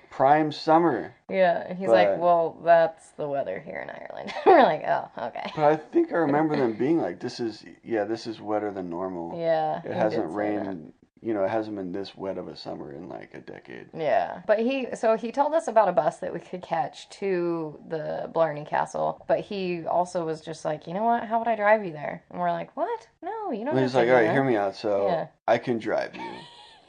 Speaker 2: prime summer.
Speaker 1: Yeah. And he's like, well, that's the weather here in Ireland. We're like, oh, okay.
Speaker 2: But I think I remember them being like, this is wetter than normal.
Speaker 1: Yeah.
Speaker 2: It hasn't rained. It hasn't been this wet of a summer in like a decade.
Speaker 1: Yeah. But he told us about a bus that we could catch to the Blarney Castle. But he also was just like, you know what? How would I drive you there? And we're like, what? No, you don't have to.
Speaker 2: He's like, all right, hear me out. So I can drive you.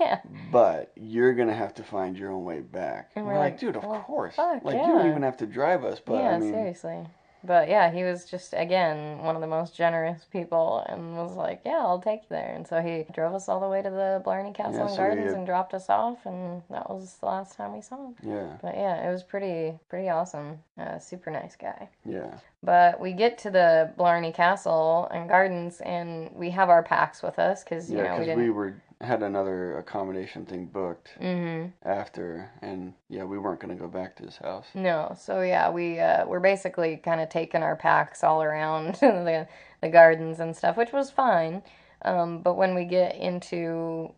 Speaker 1: Yeah.
Speaker 2: But you're going to have to find your own way back. And we're like, dude, of course.
Speaker 1: Fuck,
Speaker 2: you don't even have to drive us. But
Speaker 1: yeah, seriously. But yeah, he was just, again, one of the most generous people and was like, yeah, I'll take you there. And so he drove us all the way to the Blarney Castle and Gardens and dropped us off, and that was the last time we saw him.
Speaker 2: Yeah.
Speaker 1: But yeah, it was pretty awesome. Super nice guy.
Speaker 2: Yeah.
Speaker 1: But we get to the Blarney Castle and Gardens, and we have our packs with us because, we didn't...
Speaker 2: had another accommodation thing booked after, and we weren't going to go back to his house.
Speaker 1: No, so we're basically kind of taking our packs all around the gardens and stuff, which was fine. But when we get into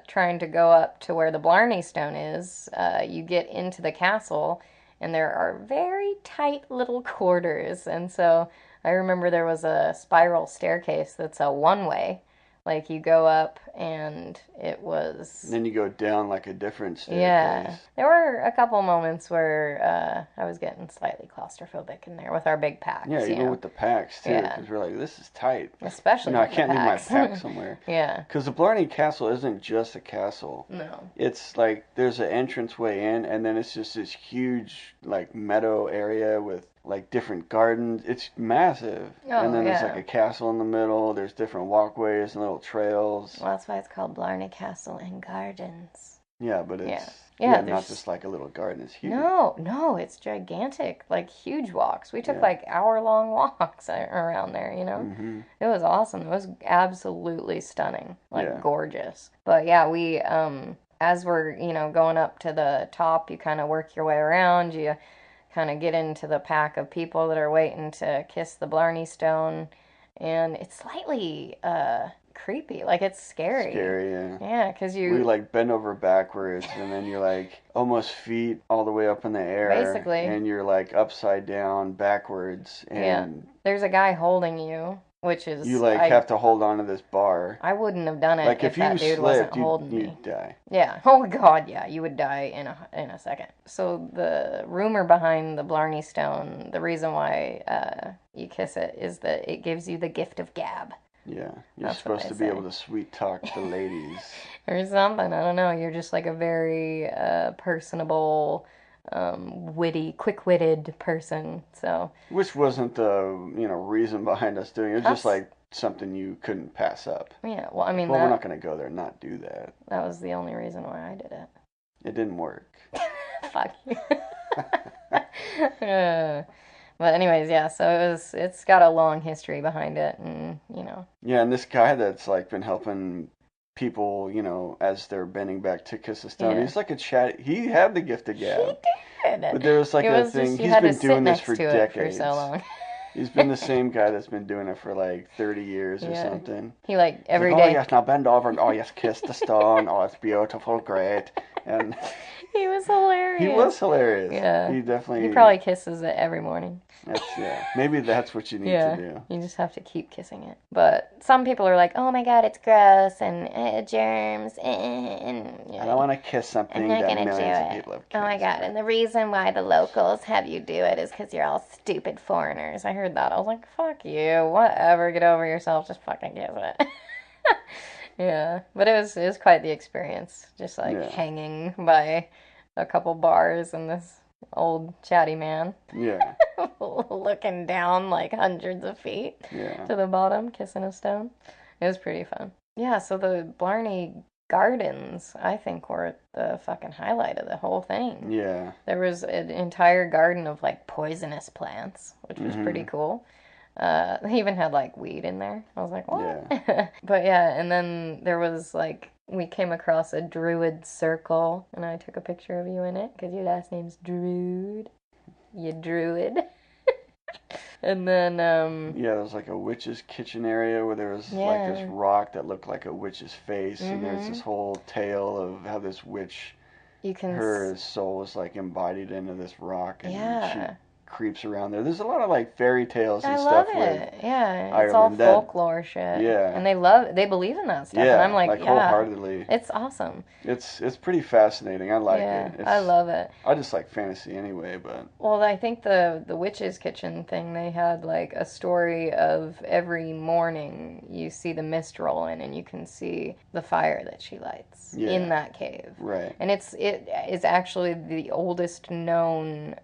Speaker 1: trying to go up to where the Blarney Stone is, you get into the castle, and there are very tight little quarters. And so I remember there was a spiral staircase that's a one-way. Like, you go up, and it was...
Speaker 2: And then you go down, like, a different staircase.
Speaker 1: Yeah. There were a couple moments where I was getting slightly claustrophobic in there with our big packs.
Speaker 2: Yeah, even with the packs, too, because we're like, this is tight.
Speaker 1: Especially
Speaker 2: I can't leave my pack somewhere.
Speaker 1: Yeah.
Speaker 2: Because the Blarney Castle isn't just a castle.
Speaker 1: No.
Speaker 2: It's, like, there's an entranceway in, and then it's just this huge, like, meadow area with... like different gardens. It's massive. And then there's like a castle in the middle. There's different walkways and little trails.
Speaker 1: Well, that's why it's called Blarney Castle and Gardens.
Speaker 2: Yeah, but it's not just like a little garden. It's huge.
Speaker 1: No, it's gigantic. Like huge walks. We took like hour-long walks around there, It was awesome. It was absolutely stunning. Like gorgeous. But yeah, we as we're, going up to the top, you kind of work your way around. You kind of get into the pack of people that are waiting to kiss the Blarney Stone, and it's slightly creepy. Like, it's scary.
Speaker 2: Scary, yeah.
Speaker 1: Yeah, because we
Speaker 2: like bend over backwards, and then you're like almost feet all the way up in the air.
Speaker 1: Basically.
Speaker 2: And you're like upside down backwards, and
Speaker 1: there's a guy holding you. Which is...
Speaker 2: You, have to hold on to this bar.
Speaker 1: I wouldn't have done it if that dude wasn't holding me.
Speaker 2: You'd die.
Speaker 1: Yeah. Oh, God, yeah. You would die in a second. So the rumor behind the Blarney Stone, the reason why you kiss it, is that it gives you the gift of gab.
Speaker 2: Yeah, you're
Speaker 1: That's what
Speaker 2: supposed
Speaker 1: I
Speaker 2: to be
Speaker 1: say.
Speaker 2: able to sweet talk the ladies.
Speaker 1: Or something. I don't know. You're just like a very personable, quick-witted person. So
Speaker 2: Which wasn't the, reason behind us doing it. It was just
Speaker 1: us,
Speaker 2: like something you couldn't pass up.
Speaker 1: yeah. Well, I
Speaker 2: Like,
Speaker 1: mean
Speaker 2: well, we're not going to go there and not do that.
Speaker 1: that was the only reason why I did it.
Speaker 2: It didn't work.
Speaker 1: Fuck you. Uh, but anyways, yeah. So it's got a long history behind it, and
Speaker 2: Yeah, and this guy that's like been helping people, as they're bending back to kiss the stone,
Speaker 1: yeah.
Speaker 2: he's like a chat. He had the gift of
Speaker 1: He
Speaker 2: gab.
Speaker 1: did.
Speaker 2: But there was like
Speaker 1: It
Speaker 2: a
Speaker 1: was
Speaker 2: thing.
Speaker 1: just you
Speaker 2: He's
Speaker 1: had
Speaker 2: been
Speaker 1: to sit
Speaker 2: doing this
Speaker 1: next
Speaker 2: for
Speaker 1: to it for
Speaker 2: decades.
Speaker 1: so long.
Speaker 2: He's been the same guy that's been doing it for like 30 years or
Speaker 1: Yeah.
Speaker 2: something.
Speaker 1: He like every
Speaker 2: He's like,
Speaker 1: day.
Speaker 2: oh yes, now bend over and oh yes, kiss the stone. Oh, it's beautiful, great. And
Speaker 1: He was hilarious.
Speaker 2: he was hilarious.
Speaker 1: Yeah.
Speaker 2: He definitely.
Speaker 1: He probably kisses it every morning.
Speaker 2: Maybe that's what you need to do.
Speaker 1: You just have to keep kissing it. But some people are like, "Oh my God, it's gross and germs." And
Speaker 2: I don't want to kiss something
Speaker 1: I'm not
Speaker 2: that
Speaker 1: gonna do
Speaker 2: millions of
Speaker 1: it.
Speaker 2: people have kissed.
Speaker 1: Oh my God! And the reason why the locals have you do it is because you're all stupid foreigners. I heard that. I was like, "Fuck you! Whatever. Get over yourself. Just fucking kiss it." Yeah, but it was quite the experience. Just like hanging by a couple bars and this old chatty man.
Speaker 2: Yeah.
Speaker 1: Looking down like hundreds of feet to the bottom, kissing a stone. It was pretty fun. Yeah, so the Blarney Gardens, I think, were the fucking highlight of the whole thing.
Speaker 2: Yeah.
Speaker 1: There was an entire garden of like poisonous plants, which was pretty cool. They even had like weed in there. I was like, what?
Speaker 2: Yeah.
Speaker 1: But yeah, and then there was like, we came across a druid circle, and I took a picture of you in it because your last name's Druid. You druid. And then
Speaker 2: yeah, there was like a witch's kitchen area where there was like this rock that looked like a witch's face, and there's this whole tale of how this witch, her soul was like embodied into this rock, and she creeps around there. There's a lot of like fairy tales and stuff with
Speaker 1: yeah, it's
Speaker 2: Ireland.
Speaker 1: all folklore shit.
Speaker 2: Yeah,
Speaker 1: and they believe in that stuff.
Speaker 2: Yeah,
Speaker 1: and I'm like
Speaker 2: wholeheartedly.
Speaker 1: It's awesome.
Speaker 2: It's pretty fascinating. I like it.
Speaker 1: I love it.
Speaker 2: I just like fantasy anyway, but
Speaker 1: well, I think the witch's kitchen thing, they had like a story of every morning you see the mist roll in and you can see the fire that she lights in that cave.
Speaker 2: Right.
Speaker 1: And it is actually the oldest known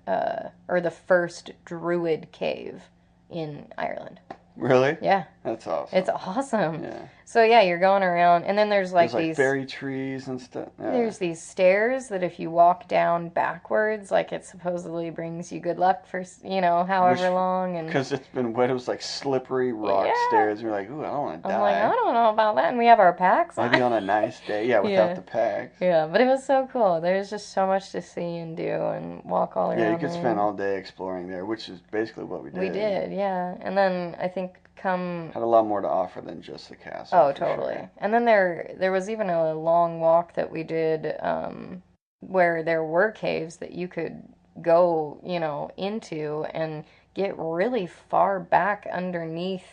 Speaker 1: or the first druid cave in Ireland.
Speaker 2: Really?
Speaker 1: Yeah.
Speaker 2: That's awesome.
Speaker 1: It's awesome.
Speaker 2: Yeah.
Speaker 1: So yeah, you're going around, and then there's like these
Speaker 2: fairy trees and stuff. Yeah.
Speaker 1: There's these stairs that if you walk down backwards, like it supposedly brings you good luck for however long. And
Speaker 2: because it's been wet, it was like slippery rock stairs. And you're like, ooh, I don't want to die.
Speaker 1: I'm like, I don't know about that. And we have our packs on.
Speaker 2: Maybe on a nice day, without the packs.
Speaker 1: Yeah, but it was so cool. There's just so much to see and do and walk all around.
Speaker 2: Yeah, you could spend all day exploring there, which is basically what we did.
Speaker 1: We did, yeah. And then I think had
Speaker 2: a lot more to offer than just the castle.
Speaker 1: Oh, totally. Sure. And then there was even a long walk that we did where there were caves that you could go, into and get really far back underneath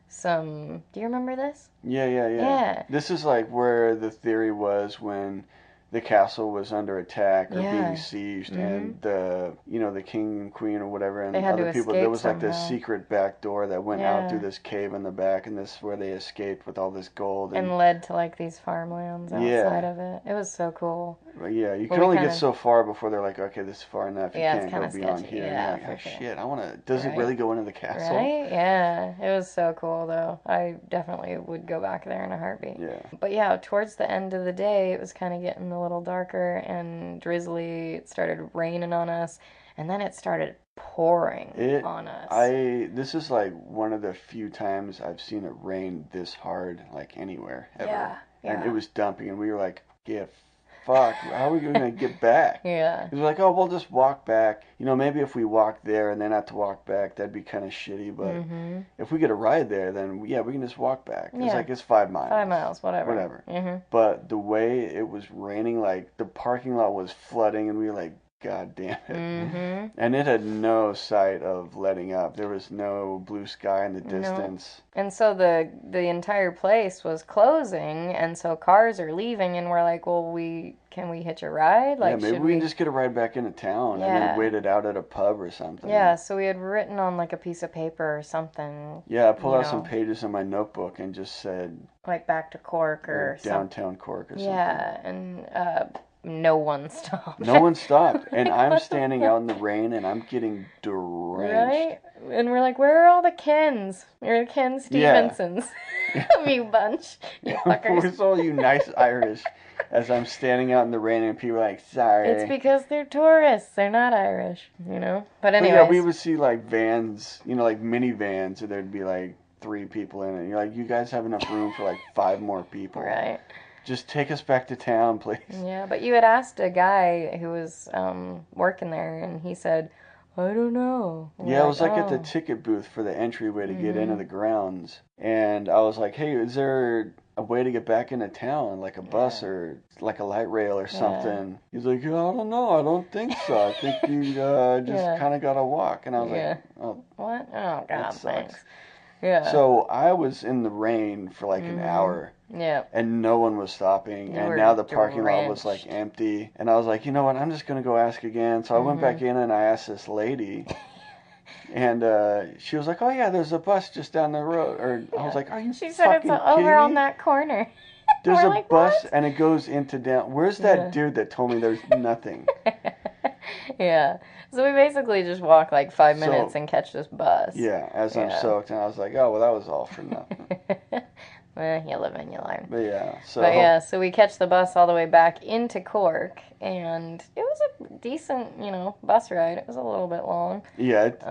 Speaker 1: some. Do you remember this?
Speaker 2: Yeah. This is like where the theory was when the castle was under attack or being sieged, and the king and queen or whatever, and other people. There was like this secret back door that went out through this cave in the back, and this is where they escaped with all this gold
Speaker 1: and led to like these farmlands outside of it. It was so cool.
Speaker 2: But you can only get so far before they're like, okay, this is far enough. You can't go beyond here.
Speaker 1: Yeah,
Speaker 2: and you're like, shit, I want to. Does it really go into the castle?
Speaker 1: Right? Yeah, it was so cool though. I definitely would go back there in a heartbeat.
Speaker 2: Yeah.
Speaker 1: But towards the end of the day, it was kind of getting a little darker and drizzly. It started raining on us, and then it started pouring on us.
Speaker 2: This is like one of the few times I've seen it rain this hard, like anywhere ever.
Speaker 1: Yeah.
Speaker 2: And it was dumping, and we were like, fuck, how are we going to get back?
Speaker 1: Yeah.
Speaker 2: It was like, oh, we'll just walk back. Maybe if we walk there and then have to walk back, that'd be kind of shitty. But if we get a ride there, then we can just walk back. It's like, it's 5 miles.
Speaker 1: 5 miles, whatever.
Speaker 2: But the way it was raining, like the parking lot was flooding, and we were like God damn it.
Speaker 1: Mm-hmm.
Speaker 2: And it had no sight of letting up. There was no blue sky in the distance.
Speaker 1: No. And so the entire place was closing, and so cars are leaving, and we're like, well, can we hitch a ride? Like,
Speaker 2: maybe we can just get a ride back into town and then wait it out at a pub or something.
Speaker 1: Yeah, so we had written on like a piece of paper or something.
Speaker 2: Yeah, I pulled out some pages in my notebook and just said,
Speaker 1: like, back to Cork or
Speaker 2: downtown Cork or something.
Speaker 1: Yeah, and no one stopped.
Speaker 2: No one stopped. And I'm standing out in the rain and I'm getting drenched.
Speaker 1: Right? And we're like, where are all the Kens? You're the Ken Stevensons. You bunch. You fuckers.
Speaker 2: Where's all you nice Irish? As I'm standing out in the rain and people are like, sorry.
Speaker 1: It's because they're tourists. They're not Irish, you know? But anyways.
Speaker 2: Yeah, we would see like vans, like minivans, and there'd be like 3 people in it. And you're like, you guys have enough room for like 5 more people.
Speaker 1: Right.
Speaker 2: Just take us back to town, please.
Speaker 1: Yeah, but you had asked a guy who was working there, and he said, I don't know.
Speaker 2: Yeah, it was like at the ticket booth for the entryway to get into the grounds. And I was like, hey, is there a way to get back into town, like a bus or like a light rail or something? He's like, I don't know. I don't think so. I think you just kind of got to walk. And I was like, oh.
Speaker 1: What? Oh, God, thanks. Yeah.
Speaker 2: So I was in the rain for like an hour.
Speaker 1: Yeah.
Speaker 2: And no one was stopping. And now the parking lot was like empty. And I was like, you know what? I'm just going to go ask again. So I went back in and I asked this lady. And she was like, oh, yeah, there's a bus just down the road. Or I was like, are you fucking kidding me? She said it's
Speaker 1: over on that corner.
Speaker 2: There's a bus and it goes into down. Where's that dude that told me there's nothing?
Speaker 1: Yeah. So we basically just walk like 5 minutes and catch this bus.
Speaker 2: Yeah, as I'm soaked. And I was like, oh, well, that was all for nothing.
Speaker 1: You live and you learn.
Speaker 2: So
Speaker 1: we catch the bus all the way back into Cork, and it was a decent, bus ride. It was a little bit long.
Speaker 2: Yeah, it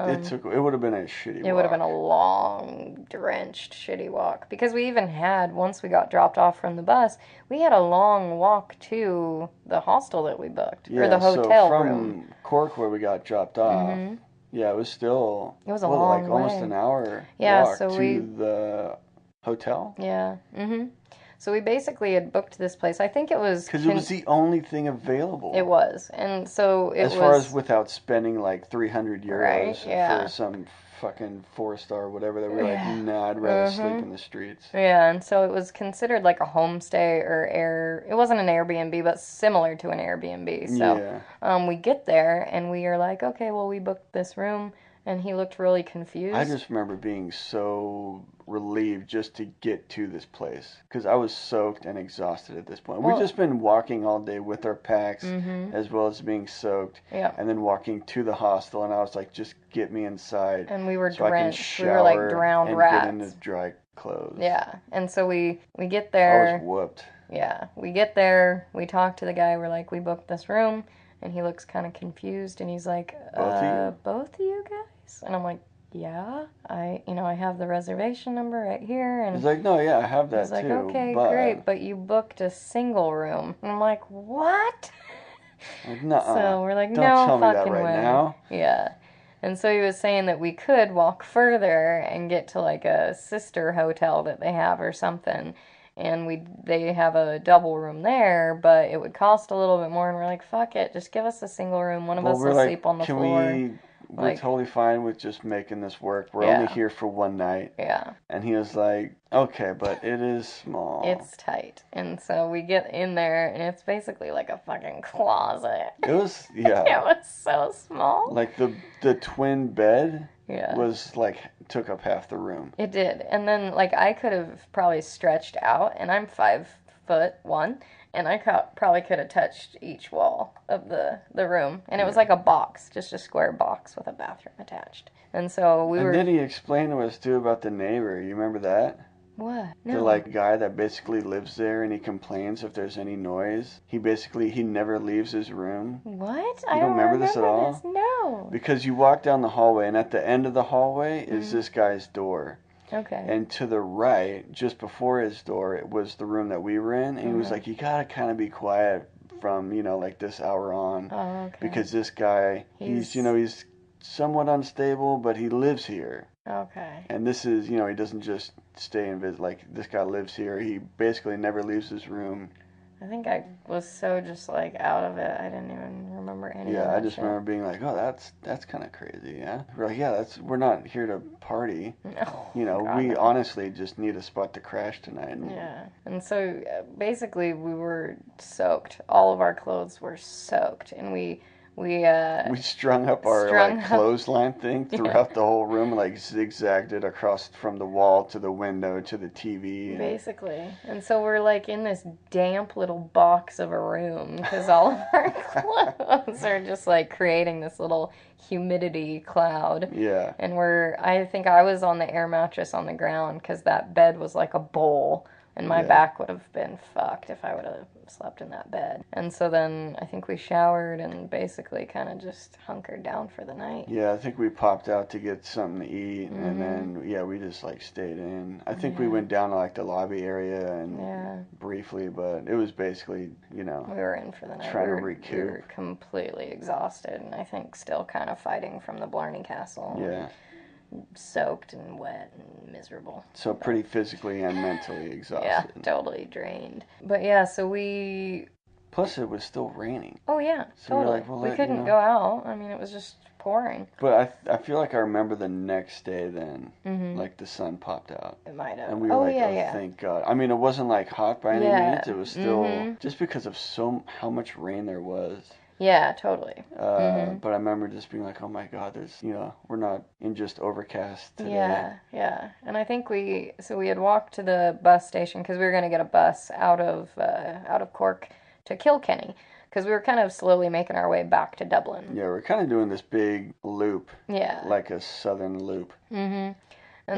Speaker 2: would have been a shitty walk.
Speaker 1: It would have been a long, drenched, shitty walk. Because we even had, once we got dropped off from the bus, we had a long walk to the hostel that we booked, or the hotel room.
Speaker 2: From Cork, where we got dropped off, yeah, it was still...
Speaker 1: It was a long way.
Speaker 2: Almost an hour walk to the hotel.
Speaker 1: Yeah. So we basically had booked this place. I think it was...
Speaker 2: Because it was the only thing available.
Speaker 1: It was. And so it was...
Speaker 2: As far as without spending like 300 euros for some fucking 4-star whatever, that we were like, nah, I'd rather sleep in the streets.
Speaker 1: Yeah, and so it was considered like a homestay or it wasn't an Airbnb, but similar to an Airbnb. So we get there and we are like, okay, well, we booked this room. And he looked really confused.
Speaker 2: I just remember being so relieved just to get to this place. Because I was soaked and exhausted at this point. We'd just been walking all day with our packs, as well as being soaked.
Speaker 1: Yeah.
Speaker 2: And then walking to the hostel. And I was like, just get me inside.
Speaker 1: And we were
Speaker 2: so
Speaker 1: drenched.
Speaker 2: I can shower
Speaker 1: we were like drowned
Speaker 2: and
Speaker 1: rats.
Speaker 2: get into dry clothes.
Speaker 1: Yeah. And so we get there.
Speaker 2: I was whooped.
Speaker 1: Yeah. We get there. We talk to the guy. We're like, we booked this room. And he looks kind of confused. And he's like, both of you guys? And I'm like, yeah, I have the reservation number right here. And
Speaker 2: he's like, no, yeah, I have that
Speaker 1: he's like,
Speaker 2: too.
Speaker 1: Okay, great, but you booked a single room. And I'm like, what?
Speaker 2: Like, nuh-uh.
Speaker 1: So we're like,
Speaker 2: Don't
Speaker 1: no
Speaker 2: tell me
Speaker 1: fucking
Speaker 2: that right
Speaker 1: way.
Speaker 2: now.
Speaker 1: Yeah. And so he was saying that we could walk further and get to like a sister hotel that they have or something. And they have a double room there, but it would cost a little bit more. And we're like, fuck it, just give us a single room. One of us will sleep on the floor.
Speaker 2: We're totally fine with just making this work. We're only here for one night.
Speaker 1: Yeah.
Speaker 2: And he was like, okay, but it is small.
Speaker 1: It's tight. And so we get in there, and it's basically like a fucking closet.
Speaker 2: It was, yeah.
Speaker 1: It was so small.
Speaker 2: Like the twin bed
Speaker 1: was
Speaker 2: like, took up half the room.
Speaker 1: It did. And then, like, I could have probably stretched out, and I'm 5'1", and I probably could have touched each wall of the room. And it was like a box, just a square box with a bathroom attached. And so
Speaker 2: And then he explained to us, too, about the neighbor. You remember that?
Speaker 1: What?
Speaker 2: No. The, like, guy that basically lives there and he complains if there's any noise. He never leaves his room.
Speaker 1: What?
Speaker 2: You don't remember this at all?
Speaker 1: This? No.
Speaker 2: Because you walk down the hallway, and at the end of the hallway is this guy's door.
Speaker 1: Okay.
Speaker 2: And to the right, just before his door, it was the room that we were in. And he was like, you gotta kind of be quiet from, like this hour on.
Speaker 1: Oh, okay.
Speaker 2: Because this guy, he's somewhat unstable, but he lives here.
Speaker 1: Okay.
Speaker 2: And this is, he doesn't just stay and visit. Like, this guy lives here. He basically never leaves his room.
Speaker 1: I think I was so just like out of it. I didn't even remember any of
Speaker 2: Yeah,
Speaker 1: that
Speaker 2: I just
Speaker 1: shit.
Speaker 2: remember being like, oh, that's kind of crazy, yeah. We're like, yeah, we're not here to party.
Speaker 1: No,
Speaker 2: You know,
Speaker 1: God,
Speaker 2: we
Speaker 1: no.
Speaker 2: honestly just need a spot to crash tonight.
Speaker 1: Yeah. And so basically we were soaked. All of our clothes were soaked, and we
Speaker 2: We strung up our
Speaker 1: strung
Speaker 2: like
Speaker 1: up.
Speaker 2: clothesline thing
Speaker 1: Yeah.
Speaker 2: throughout the whole room, like zigzagged it across from the wall to the window to the TV.
Speaker 1: Basically. And so we're like in this damp little box of a room because all of our clothes are just like creating this little humidity cloud.
Speaker 2: Yeah.
Speaker 1: And I think I was on the air mattress on the ground because that bed was like a bowl. And my
Speaker 2: Yeah.
Speaker 1: back would have been fucked if I would have slept in that bed. And so then I think we showered and basically kind of just hunkered down for the night.
Speaker 2: Yeah, I think we popped out to get something to eat, and then yeah, we just like stayed in. I think we went down to like the lobby area and briefly, but it was basically, you know,
Speaker 1: we were in for the night.
Speaker 2: Trying to recoup.
Speaker 1: We were completely exhausted, and I think still kind of fighting from the Blarney Castle.
Speaker 2: Yeah.
Speaker 1: Soaked and wet and miserable.
Speaker 2: So pretty physically and mentally exhausted.
Speaker 1: Yeah, totally drained. But yeah, so we...
Speaker 2: Plus it was still raining.
Speaker 1: Oh yeah,
Speaker 2: So
Speaker 1: totally.
Speaker 2: we're like, well,
Speaker 1: we couldn't go out. I mean, it was just pouring.
Speaker 2: But I feel like I remember the next day then, like the sun popped out.
Speaker 1: It might have.
Speaker 2: And we were like,
Speaker 1: yeah.
Speaker 2: Thank God. I mean, it wasn't like hot by any
Speaker 1: Yeah.
Speaker 2: means. It was still just because of how much rain there was.
Speaker 1: Yeah, totally.
Speaker 2: But I remember just being like, oh my God, we're not in just overcast today.
Speaker 1: Yeah. And I think we had walked to the bus station because we were going to get a bus out of Cork to Kilkenny because we were kind of slowly making our way back to Dublin.
Speaker 2: Yeah, we're kind of doing this big loop.
Speaker 1: Yeah.
Speaker 2: Like a southern loop.
Speaker 1: And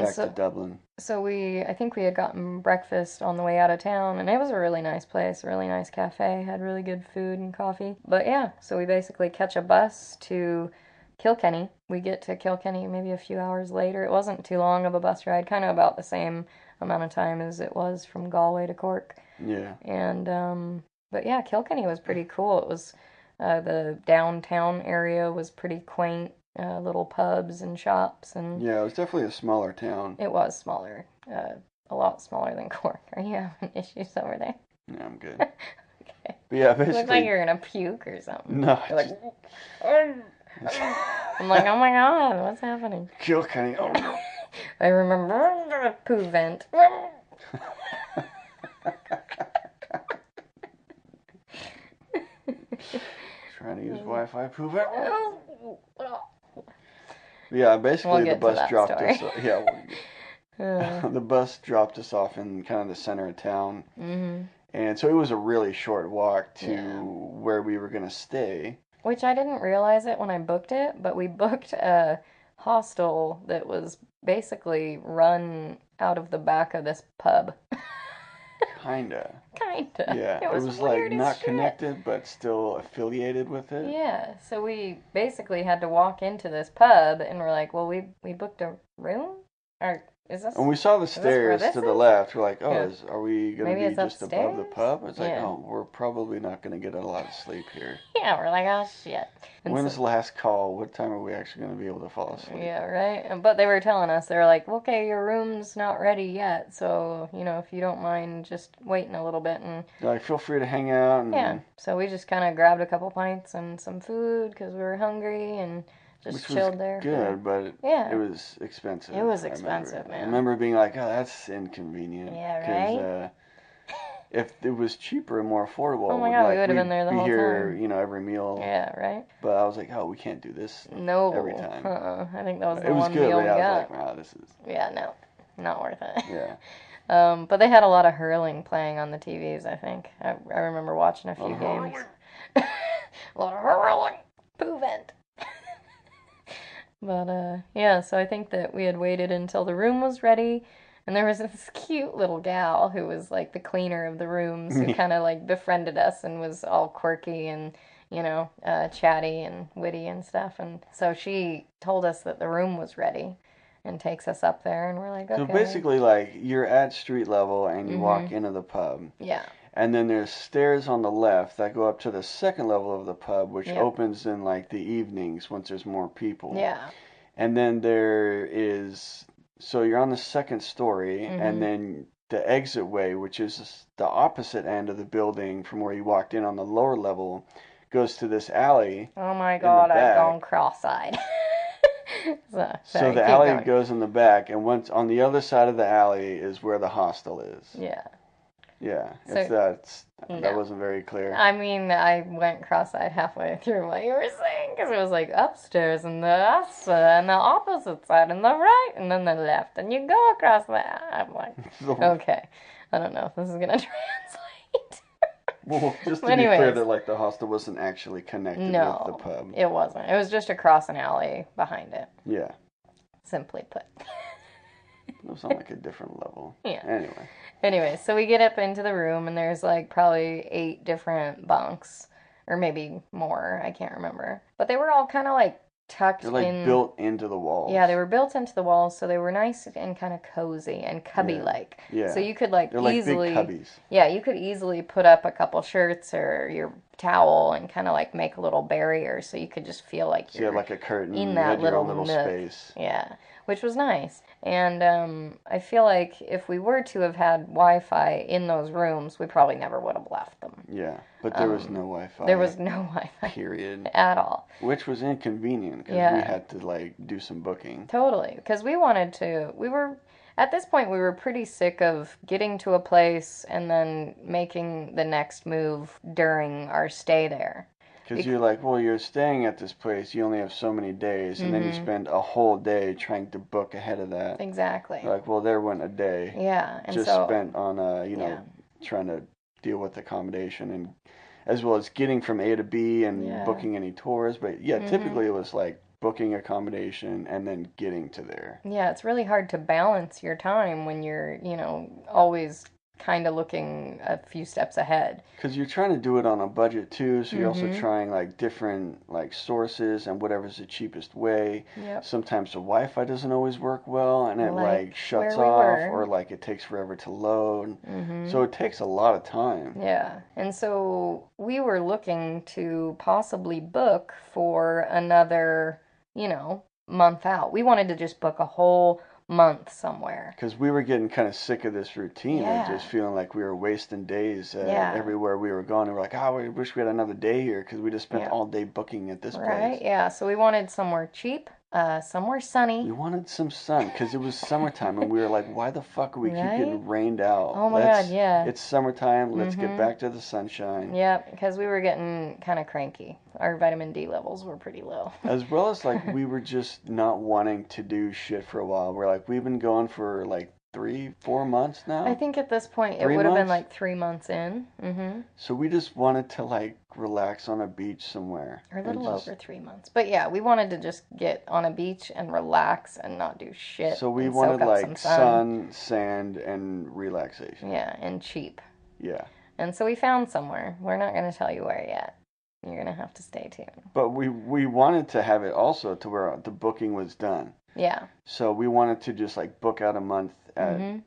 Speaker 2: back to Dublin.
Speaker 1: So I think we had gotten breakfast on the way out of town, and it was a really nice place, a really nice cafe, had really good food and coffee. But yeah, so we basically catch a bus to Kilkenny. We get to Kilkenny maybe a few hours later. It wasn't too long of a bus ride, kind of about the same amount of time as it was from Galway to Cork.
Speaker 2: Yeah.
Speaker 1: And, but yeah, Kilkenny was pretty cool. It was, the downtown area was pretty quaint. Little pubs and shops and
Speaker 2: yeah, it was definitely a smaller town.
Speaker 1: It was smaller, a lot smaller than Cork. Are you having issues over there?
Speaker 2: Yeah, I'm good.
Speaker 1: Okay.
Speaker 2: But yeah, basically.
Speaker 1: Looks like you're gonna puke or something.
Speaker 2: No.
Speaker 1: You're like, I'm like, oh my God, what's happening?
Speaker 2: Kilkenny. Oh no.
Speaker 1: I remember the poo vent.
Speaker 2: Trying to use Wi-Fi poo vent. Yeah, basically the bus dropped us. Yeah, the bus dropped us off in kind of the center of town, and so it was a really short walk to where we were gonna stay.
Speaker 1: Which I didn't realize it when I booked it, but we booked a hostel that was basically run out of the back of this pub.
Speaker 2: Kinda.
Speaker 1: Yeah.
Speaker 2: It was like not
Speaker 1: shit.
Speaker 2: connected, but still affiliated with it.
Speaker 1: Yeah, so we basically had to walk into this pub, and we're like, well, we booked a room? Or is this...
Speaker 2: And we saw the stairs to the left. We're like,
Speaker 1: Yeah.
Speaker 2: are we going to be just above the
Speaker 1: upstairs?
Speaker 2: pub? It's like,
Speaker 1: Yeah.
Speaker 2: oh, we're probably not going to get a lot of sleep here.
Speaker 1: Yeah, we're like, oh, shit. And
Speaker 2: When's the last call? What time are we actually going to be able to fall asleep?
Speaker 1: Yeah, right? But they were telling us, they were like, okay, your room's not ready yet, so, if you don't mind just waiting a little bit. And
Speaker 2: They're like, feel free to hang out. And,
Speaker 1: yeah, so we just kind of grabbed a couple pints and some food because we were hungry and just chilled there.
Speaker 2: Good, but it was expensive.
Speaker 1: It was expensive, man.
Speaker 2: I remember being like, oh, that's inconvenient.
Speaker 1: Yeah, right?
Speaker 2: If it was cheaper and more affordable,
Speaker 1: oh my God, we would have been there the whole
Speaker 2: here,
Speaker 1: time.
Speaker 2: every meal.
Speaker 1: Yeah, right?
Speaker 2: But I was like, oh, we can't do this every time.
Speaker 1: I think that was the
Speaker 2: it was
Speaker 1: one
Speaker 2: good,
Speaker 1: meal
Speaker 2: but
Speaker 1: we
Speaker 2: I
Speaker 1: got.
Speaker 2: was like, wow, this is...
Speaker 1: Yeah, no, not worth it.
Speaker 2: Yeah.
Speaker 1: But they had a lot of hurling playing on the TVs, I think. I remember watching a few games. A lot of hurling. Poo vent. But, yeah, so I think that we had waited until the room was ready, and there was this cute little gal who was, like, the cleaner of the rooms who kind of, like, befriended us and was all quirky and, chatty and witty and stuff. And so she told us that the room was ready and takes us up there, and we're like, okay.
Speaker 2: So basically, like, you're at street level and you walk into the pub.
Speaker 1: Yeah.
Speaker 2: And then there's stairs on the left that go up to the second level of the pub, which opens in, like, the evenings once there's more people.
Speaker 1: Yeah.
Speaker 2: And then there is... So you're on the second story, and then the exit way, which is the opposite end of the building from where you walked in on the lower level, goes to this alley.
Speaker 1: Oh my
Speaker 2: in the
Speaker 1: God, I've
Speaker 2: back.
Speaker 1: gone cross-eyed.
Speaker 2: So
Speaker 1: Sorry,
Speaker 2: the
Speaker 1: keep
Speaker 2: alley
Speaker 1: going.
Speaker 2: goes in the back, and once on the other side of the alley is where the hostel is.
Speaker 1: Yeah.
Speaker 2: Yeah,
Speaker 1: So,
Speaker 2: that
Speaker 1: no.
Speaker 2: wasn't very clear.
Speaker 1: I mean, I went cross-eyed halfway through what you were saying because it was like upstairs and and the opposite side and the right and then the left and you go across the. I'm like, okay, I don't know if this is gonna translate.
Speaker 2: Well, just to be clear that like the hostel wasn't actually connected with the pub.
Speaker 1: It wasn't. It was just across an alley behind it.
Speaker 2: Yeah.
Speaker 1: Simply put.
Speaker 2: It was on like a different level.
Speaker 1: Yeah.
Speaker 2: Anyway,
Speaker 1: so we get up into the room and there's like probably 8 different bunks. Or maybe more, I can't remember. But they were all kind of like tucked in.
Speaker 2: They're like built into the walls.
Speaker 1: Yeah, they were built into the walls, so they were nice and kind of cozy and cubby-like.
Speaker 2: Yeah.
Speaker 1: So you could like
Speaker 2: They're
Speaker 1: easily.
Speaker 2: Like big cubbies.
Speaker 1: Yeah, you could easily put up a couple shirts or your towel and kind of like make a little barrier so you could just feel like
Speaker 2: you're like a curtain
Speaker 1: in that little
Speaker 2: nook. Space.
Speaker 1: Yeah, which was nice. And I feel like if we were to have had Wi-Fi in those rooms, we probably never would have left them.
Speaker 2: Yeah, but there was no Wi-Fi.
Speaker 1: There was no Wi-Fi.
Speaker 2: Period.
Speaker 1: At all.
Speaker 2: Which was inconvenient because we had to like do some booking.
Speaker 1: Totally, because we wanted to. At this point, we were pretty sick of getting to a place and then making the next move during our stay there.
Speaker 2: Because you're like, well, you're staying at this place, you only have so many days, and then you spend a whole day trying to book ahead of that.
Speaker 1: Exactly.
Speaker 2: You're like, well, there went a day.
Speaker 1: Yeah, and
Speaker 2: just spent on, trying to deal with accommodation and as well as getting from A to B and booking any tours. But typically it was like booking accommodation and then getting to there.
Speaker 1: Yeah, it's really hard to balance your time when you're, always kind of looking a few steps ahead.
Speaker 2: Because you're trying to do it on a budget too, so you're also trying like different like sources and whatever's the cheapest way.
Speaker 1: Yep.
Speaker 2: Sometimes the Wi-Fi doesn't always work well and it like shuts off or like it takes forever to load. So it takes a lot of time.
Speaker 1: Yeah. And so we were looking to possibly book for another, month out. We wanted to just book a whole month somewhere.
Speaker 2: Because we were getting kind of sick of this routine and just feeling like we were wasting days everywhere we were going. And we're like, we wish we had another day here because we just spent all day booking at this place.
Speaker 1: Right, yeah. So we wanted somewhere cheap, somewhere sunny.
Speaker 2: We wanted some sun because it was summertime and we were like, why the fuck are we keep getting rained out?
Speaker 1: Oh my God, yeah.
Speaker 2: It's summertime. Let's get back to the sunshine.
Speaker 1: Yeah, because we were getting kind of cranky. Our vitamin D levels were pretty low.
Speaker 2: As well as like we were just not wanting to do shit for a while. We're like, we've been going for like 3-4 months now.
Speaker 1: I think at this point it would have been like 3 months in.
Speaker 2: So we just wanted to like relax on a beach somewhere.
Speaker 1: Or a little over 3 months. But yeah, we wanted to just get on a beach and relax and not do shit.
Speaker 2: So we wanted like sun, sand, and relaxation.
Speaker 1: Yeah, and cheap.
Speaker 2: Yeah.
Speaker 1: And so we found somewhere. We're not going to tell you where yet. You're going to have to stay tuned.
Speaker 2: But we wanted to have it also to where the booking was done.
Speaker 1: Yeah.
Speaker 2: So we wanted to just like book out a month at,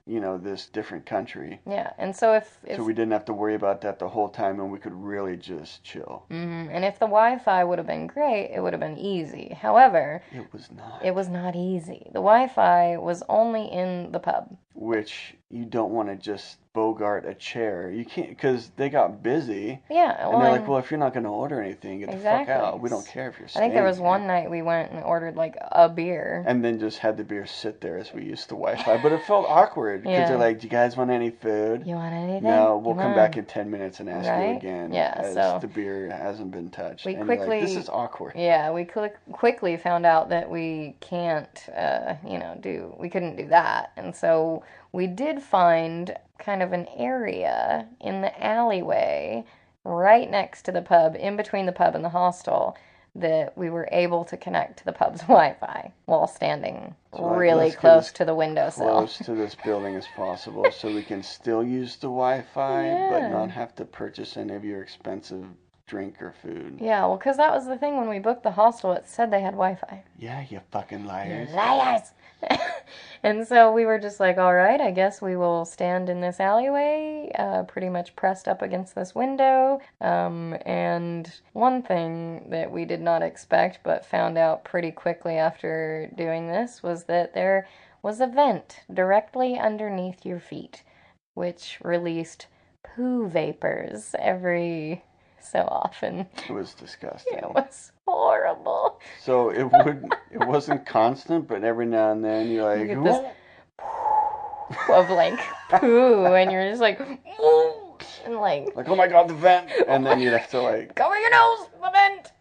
Speaker 2: this different country.
Speaker 1: Yeah. And so if
Speaker 2: so we didn't have to worry about that the whole time and we could really just chill.
Speaker 1: And if the Wi-Fi would have been great, it would have been easy. However,
Speaker 2: it was not.
Speaker 1: It was not easy. The Wi-Fi was only in the pub.
Speaker 2: Which you don't want to just bogart a chair. You can't, because they got busy.
Speaker 1: Yeah.
Speaker 2: And they're like, well, if you're not going to order anything, get the fuck out. We don't care if you're staying.
Speaker 1: I think there was one night we went and ordered like a beer.
Speaker 2: And then just had the beer sit there as we used the Wi-Fi. But it felt awkward because they're like, do you guys want any food?
Speaker 1: You want anything?
Speaker 2: No, we'll come back in 10 minutes and ask you again.
Speaker 1: Yeah,
Speaker 2: as the beer hasn't been touched.
Speaker 1: We
Speaker 2: and
Speaker 1: quickly,
Speaker 2: this is awkward.
Speaker 1: Yeah, we quickly found out that we can't, we couldn't do that. And so we did find kind of an area in the alleyway right next to the pub, in between the pub and the hostel, that we were able to connect to the pub's Wi-Fi while standing really close to the windowsill.
Speaker 2: Close to this building as possible so we can still use the Wi-Fi but not have to purchase any of your expensive drink or food.
Speaker 1: Yeah, well, because that was the thing when we booked the hostel, it said they had Wi-Fi.
Speaker 2: Yeah, you fucking liars.
Speaker 1: You liars! And so we were just like, all right, I guess we will stand in this alleyway, pretty much pressed up against this window. And one thing that we did not expect but found out pretty quickly after doing this was that there was a vent directly underneath your feet. which released poo vapors every so often.
Speaker 2: It was disgusting.
Speaker 1: It was horrible.
Speaker 2: So it wasn't constant, but every now and then you're like,
Speaker 1: You get this of like poo, and you're just like, and like,
Speaker 2: oh my god, the vent, and then you'd have to like
Speaker 1: cover your nose, the vent.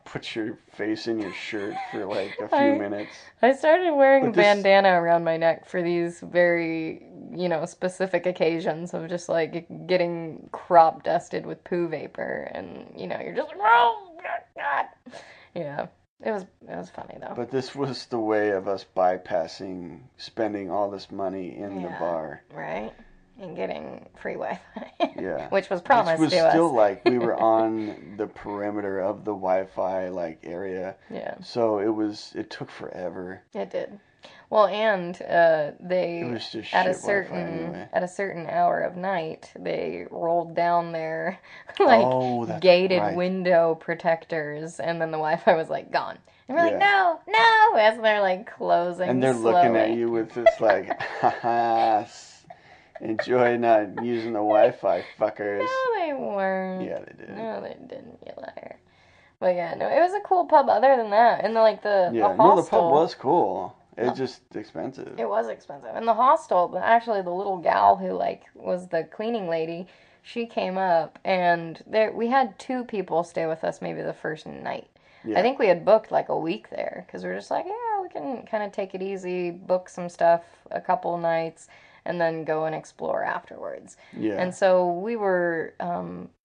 Speaker 2: Put your face in your shirt for like a few minutes.
Speaker 1: I started wearing a bandana around my neck for these very, specific occasions of just like getting crop dusted with poo vapor, and you're just like, oh god. Yeah, it was funny though.
Speaker 2: But this was the way of us bypassing spending all this money in the bar,
Speaker 1: right? And getting free Wi-Fi.
Speaker 2: Yeah.
Speaker 1: Which was promised to us.
Speaker 2: Which was still like we were on the perimeter of the Wi-Fi like area.
Speaker 1: Yeah.
Speaker 2: So it took forever.
Speaker 1: It did. Well, and
Speaker 2: it was just
Speaker 1: at a certain hour of night, they rolled down their gated window protectors, and then the Wi-Fi was like gone. And we're like, no, as they're like closing.
Speaker 2: And they're
Speaker 1: slowly.
Speaker 2: looking at you with this like, ha. Enjoy not using the Wi-Fi, fuckers.
Speaker 1: No, they weren't.
Speaker 2: Yeah, they did.
Speaker 1: No, they didn't, you liar. But yeah, no, it was a cool pub other than that. And the hostel.
Speaker 2: No, the pub was cool. It was just expensive.
Speaker 1: It was expensive. And the hostel, actually the little gal who was the cleaning lady, she came up, and we had 2 people stay with us maybe the first night. Yeah. I think we had booked like a week there, because we were just like, yeah, we can kind of take it easy, book some stuff a couple nights, and then go and explore afterwards. Yeah. And so we were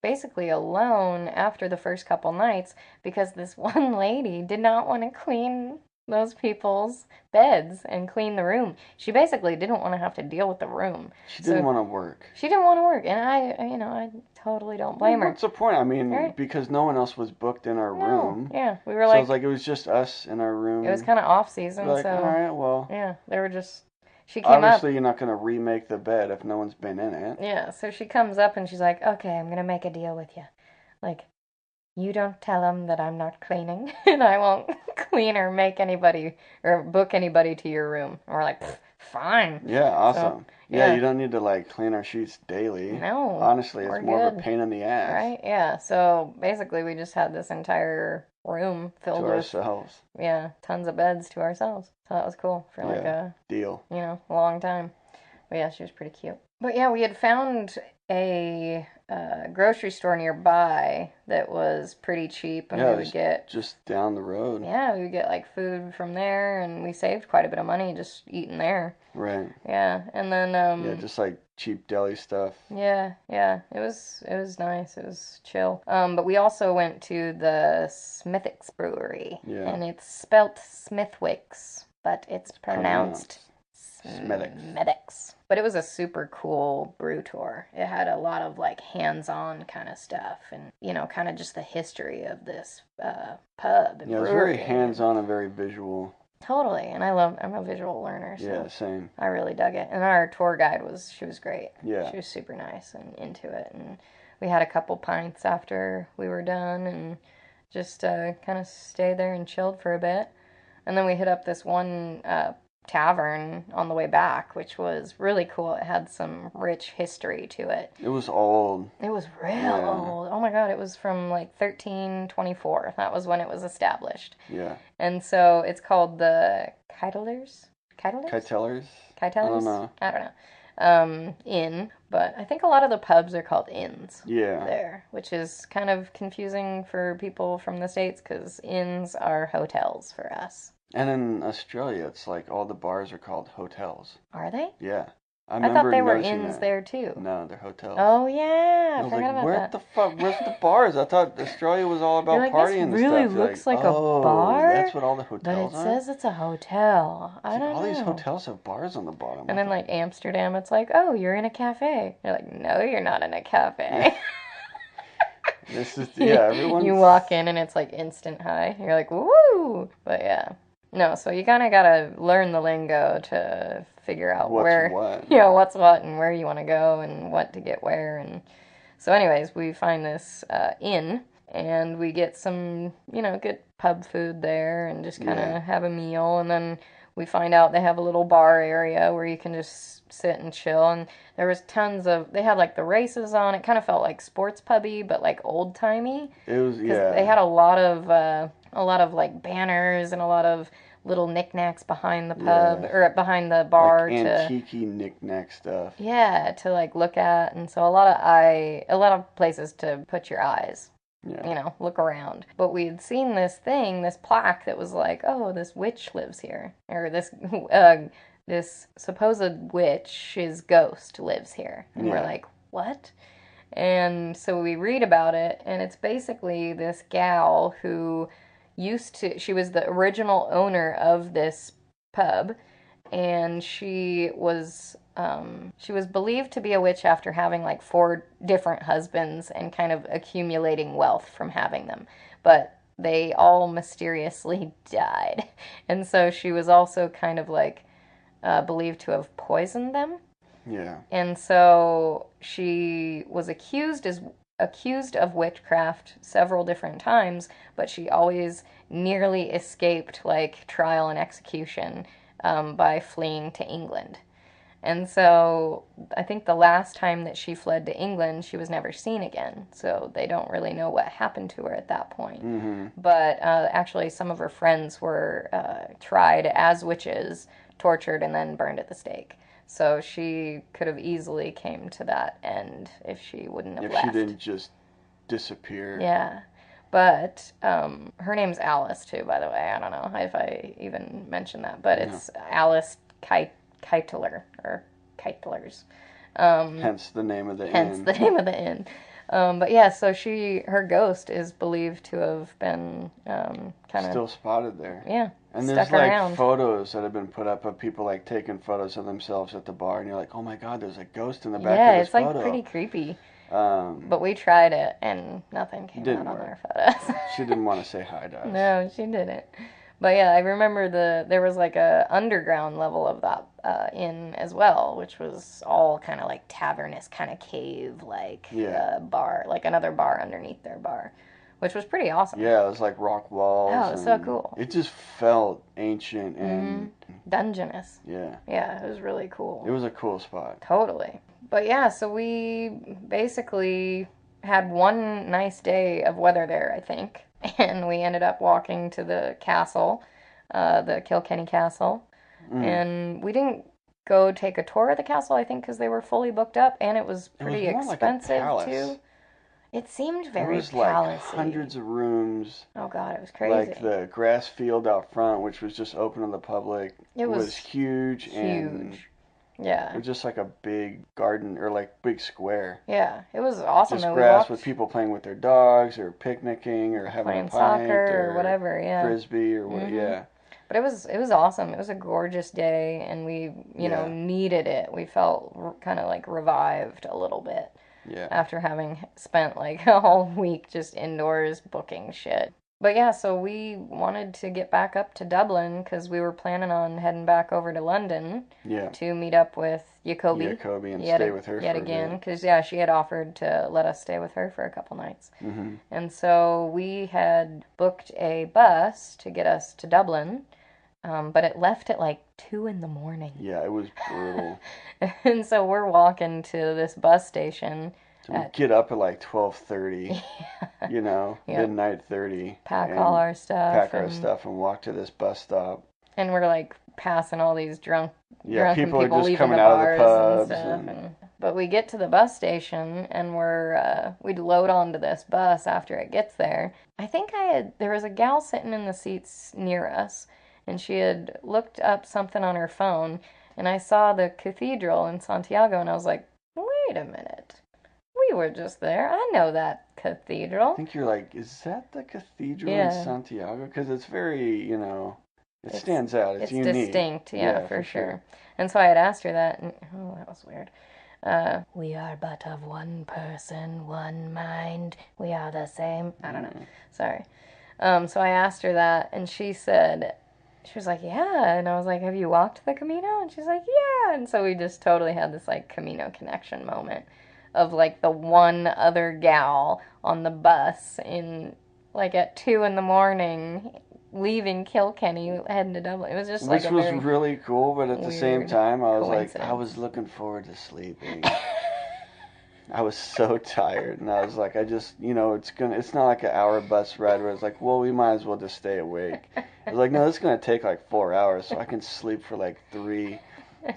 Speaker 1: basically alone after the first couple nights because this one lady did not want to clean those people's beds and clean the room. She basically didn't want to have to deal with the room.
Speaker 2: She didn't want to work.
Speaker 1: She didn't want to work, and I totally don't blame her.
Speaker 2: What's the point? I mean, because no one else was booked in our room.
Speaker 1: Yeah, we were
Speaker 2: so it was like it was just us in our room.
Speaker 1: It was kind of off season,
Speaker 2: so all right, well.
Speaker 1: Yeah, they were just. She came
Speaker 2: Obviously, you're not going to remake the bed if no one's been in it.
Speaker 1: Yeah, so she comes up and she's like, okay, I'm going to make a deal with you. Like, you don't tell them that I'm not cleaning, and I won't clean or make anybody or book anybody to your room. And we're like, fine.
Speaker 2: Yeah, awesome. So, yeah, you don't need to, clean our sheets daily.
Speaker 1: No.
Speaker 2: Honestly, it's more of a pain in the ass.
Speaker 1: Right? Yeah, so basically we just had this entire room filled with
Speaker 2: ourselves.
Speaker 1: Yeah, tons of beds to ourselves. So that was cool for a
Speaker 2: deal.
Speaker 1: A long time. But yeah, she was pretty cute. But yeah, we had found a grocery store nearby that was pretty cheap, and we would get
Speaker 2: just down the road.
Speaker 1: Yeah, we would get food from there, and we saved quite a bit of money just eating there.
Speaker 2: Right.
Speaker 1: Yeah, and then
Speaker 2: just cheap deli stuff.
Speaker 1: Yeah, it was nice. It was chill. But we also went to the Smithwick's Brewery, and it's spelt Smithwick's, but it's pronounced Smithwick's. But it was a super cool brew tour. It had a lot of hands-on kind of stuff, and kind of just the history of this pub. And
Speaker 2: it was very hands-on and very visual.
Speaker 1: Totally, and I'm a visual learner, so
Speaker 2: yeah, same.
Speaker 1: I really dug it. And our tour guide was great.
Speaker 2: Yeah.
Speaker 1: She was super nice and into it, and we had a couple pints after we were done, and just kind of stayed there and chilled for a bit. And then we hit up this one tavern on the way back, which was really cool. It had some rich history to it.
Speaker 2: It was old.
Speaker 1: It was real old. Oh my god, it was from 1324. That was when it was established.
Speaker 2: Yeah.
Speaker 1: And so it's called the Kytellers?
Speaker 2: Kytellers?
Speaker 1: I don't know. Inn, but I think a lot of the pubs are called inns.
Speaker 2: Yeah.
Speaker 1: There, which is kind of confusing for people from the States because inns are hotels for us.
Speaker 2: And in Australia, it's all the bars are called hotels.
Speaker 1: Are they?
Speaker 2: Yeah.
Speaker 1: I thought they were inns there too.
Speaker 2: No, they're hotels.
Speaker 1: Oh yeah,
Speaker 2: I was like, where's the bars? I thought Australia was all about partying and stuff.
Speaker 1: This really looks like a bar.
Speaker 2: That's what all the hotels
Speaker 1: are. But it says it's a hotel. I don't know.
Speaker 2: All these hotels have bars on the bottom.
Speaker 1: And then Amsterdam, it's oh, you're in a cafe. You're like, no, you're not in a cafe.
Speaker 2: This is everyone.
Speaker 1: You walk in and it's instant high. You're like, woo! But yeah. No, so you kind of got to learn the lingo to figure out what's what and where you want to go and what to get where. And so anyways, we find this inn and we get some, good pub food there and just kind of have a meal. And then we find out they have a little bar area where you can just sit and chill. And there was tons of, they had like the races on. It kind of felt like sports pubby, but like old timey.
Speaker 2: It was, yeah.
Speaker 1: They had a lot of like banners and a lot of little knickknacks behind the pub or behind the bar,
Speaker 2: like antique knickknack stuff.
Speaker 1: Yeah, to like look at, and so a lot of places to put your eyes.
Speaker 2: Yeah.
Speaker 1: You know, look around. But we had seen this plaque that was like, oh, this witch lives here, or this supposed witch's ghost lives here, and we're like, what? And so we read about it, and it's basically this gal who she was the original owner of this pub, and she was believed to be a witch after having like 4 different husbands and kind of accumulating wealth from having them. But they all mysteriously died. And so she was also kind of like believed to have poisoned them.
Speaker 2: Yeah.
Speaker 1: And so she was accused of witchcraft several different times, but she always nearly escaped like trial and execution by fleeing to England. And so I think the last time that she fled to England, she was never seen again. So they don't really know what happened to her at that point.
Speaker 2: Mm-hmm.
Speaker 1: But actually some of her friends were tried as witches, tortured, and then burned at the stake. So she could have easily came to that end if she wouldn't have left.
Speaker 2: If she didn't just disappear.
Speaker 1: Yeah. But her name's Alice, too, by the way. I don't know if I even mentioned that. But it's Alice Keitler, or Keitlers.
Speaker 2: Hence the name of the inn.
Speaker 1: Hence the name of the inn. But yeah, so her ghost is believed to have been kind of...
Speaker 2: Still spotted there.
Speaker 1: Yeah.
Speaker 2: And there's like photos that have been put up of people like taking photos of themselves at the bar, and you're like, oh my god, there's a ghost in the back of this photo. Yeah, it's like
Speaker 1: pretty creepy. But we tried it, and nothing came out on our photos.
Speaker 2: She didn't want to say hi to us.
Speaker 1: No, she didn't. But yeah, I remember there was like a underground level of that inn as well, which was all kind of like tavernous, kind of cave, like bar, like another bar underneath their bar, which was pretty awesome.
Speaker 2: Yeah, it was like rock walls.
Speaker 1: Oh, it was so cool.
Speaker 2: It just felt ancient and
Speaker 1: dungeonous.
Speaker 2: Yeah.
Speaker 1: Yeah, it was really cool.
Speaker 2: It was a cool spot.
Speaker 1: Totally. But yeah, so we basically had one nice day of weather there, I think. And we ended up walking to the castle, the Kilkenny castle. And we didn't go take a tour of the castle, I think, because they were fully booked up. And it was pretty expensive,
Speaker 2: like
Speaker 1: too. It seemed very
Speaker 2: palace-y.
Speaker 1: Like
Speaker 2: hundreds of rooms.
Speaker 1: Oh, God, it was crazy.
Speaker 2: Like the grass field out front, which was just open to the public. It was huge. And
Speaker 1: yeah.
Speaker 2: It was just like a big garden, or like big square.
Speaker 1: Yeah, it was awesome.
Speaker 2: Just grass with people playing with their dogs, or picnicking, or having
Speaker 1: playing
Speaker 2: a pint,
Speaker 1: soccer, or whatever,
Speaker 2: frisbee, or what,
Speaker 1: But it was awesome. It was a gorgeous day, and we, you know, needed it. We felt kind of like revived a little bit.
Speaker 2: Yeah.
Speaker 1: After having spent like a whole week just indoors booking shit. But yeah, so we wanted to get back up to Dublin because we were planning on heading back over to London to meet up with Jacoby.
Speaker 2: And stay with her
Speaker 1: yet
Speaker 2: for
Speaker 1: again,
Speaker 2: a
Speaker 1: because she had offered to let us stay with her for a couple nights.
Speaker 2: Mm-hmm.
Speaker 1: And so we had booked a bus to get us to Dublin, but it left at like 2 a.m.
Speaker 2: Yeah, it was brutal.
Speaker 1: And so we're walking to this bus station.
Speaker 2: We get up at like 12:30, you know, midnight 30.
Speaker 1: Pack all our stuff.
Speaker 2: And walk to this bus stop.
Speaker 1: And we're like passing all these drunk
Speaker 2: people are just
Speaker 1: leaving
Speaker 2: coming
Speaker 1: the
Speaker 2: out of the
Speaker 1: bars
Speaker 2: pubs.
Speaker 1: and stuff. But we get to the bus station and we'd load onto this bus after it gets there. I think there was a gal sitting in the seats near us, and she had looked up something on her phone, and I saw the cathedral in Santiago, and I was like, wait a minute. We were just there. I know that cathedral.
Speaker 2: I think you're like, is that the cathedral in Santiago? Because it's very, you know, it stands out. It's unique.
Speaker 1: It's distinct, for sure. And so I had asked her that, and that was weird. We are but of one person, one mind. We are the same. I don't know. Sorry. So I asked her that, and she was like, yeah. And I was like, have you walked the Camino? And she's like, yeah. And so we just totally had this like Camino connection moment of like the one other gal on the bus in like at 2 a.m. leaving Kilkenny, heading to Dublin. It was just
Speaker 2: Which
Speaker 1: like a
Speaker 2: was
Speaker 1: very
Speaker 2: really cool, but at the same
Speaker 1: weird
Speaker 2: time, I was like, I
Speaker 1: coincidence.
Speaker 2: was looking forward to sleeping. I was so tired, and I was like, I just, it's not like an hour bus ride where it's like, well, we might as well just stay awake. I was like, no, it's gonna take like 4 hours, so I can sleep for like 3.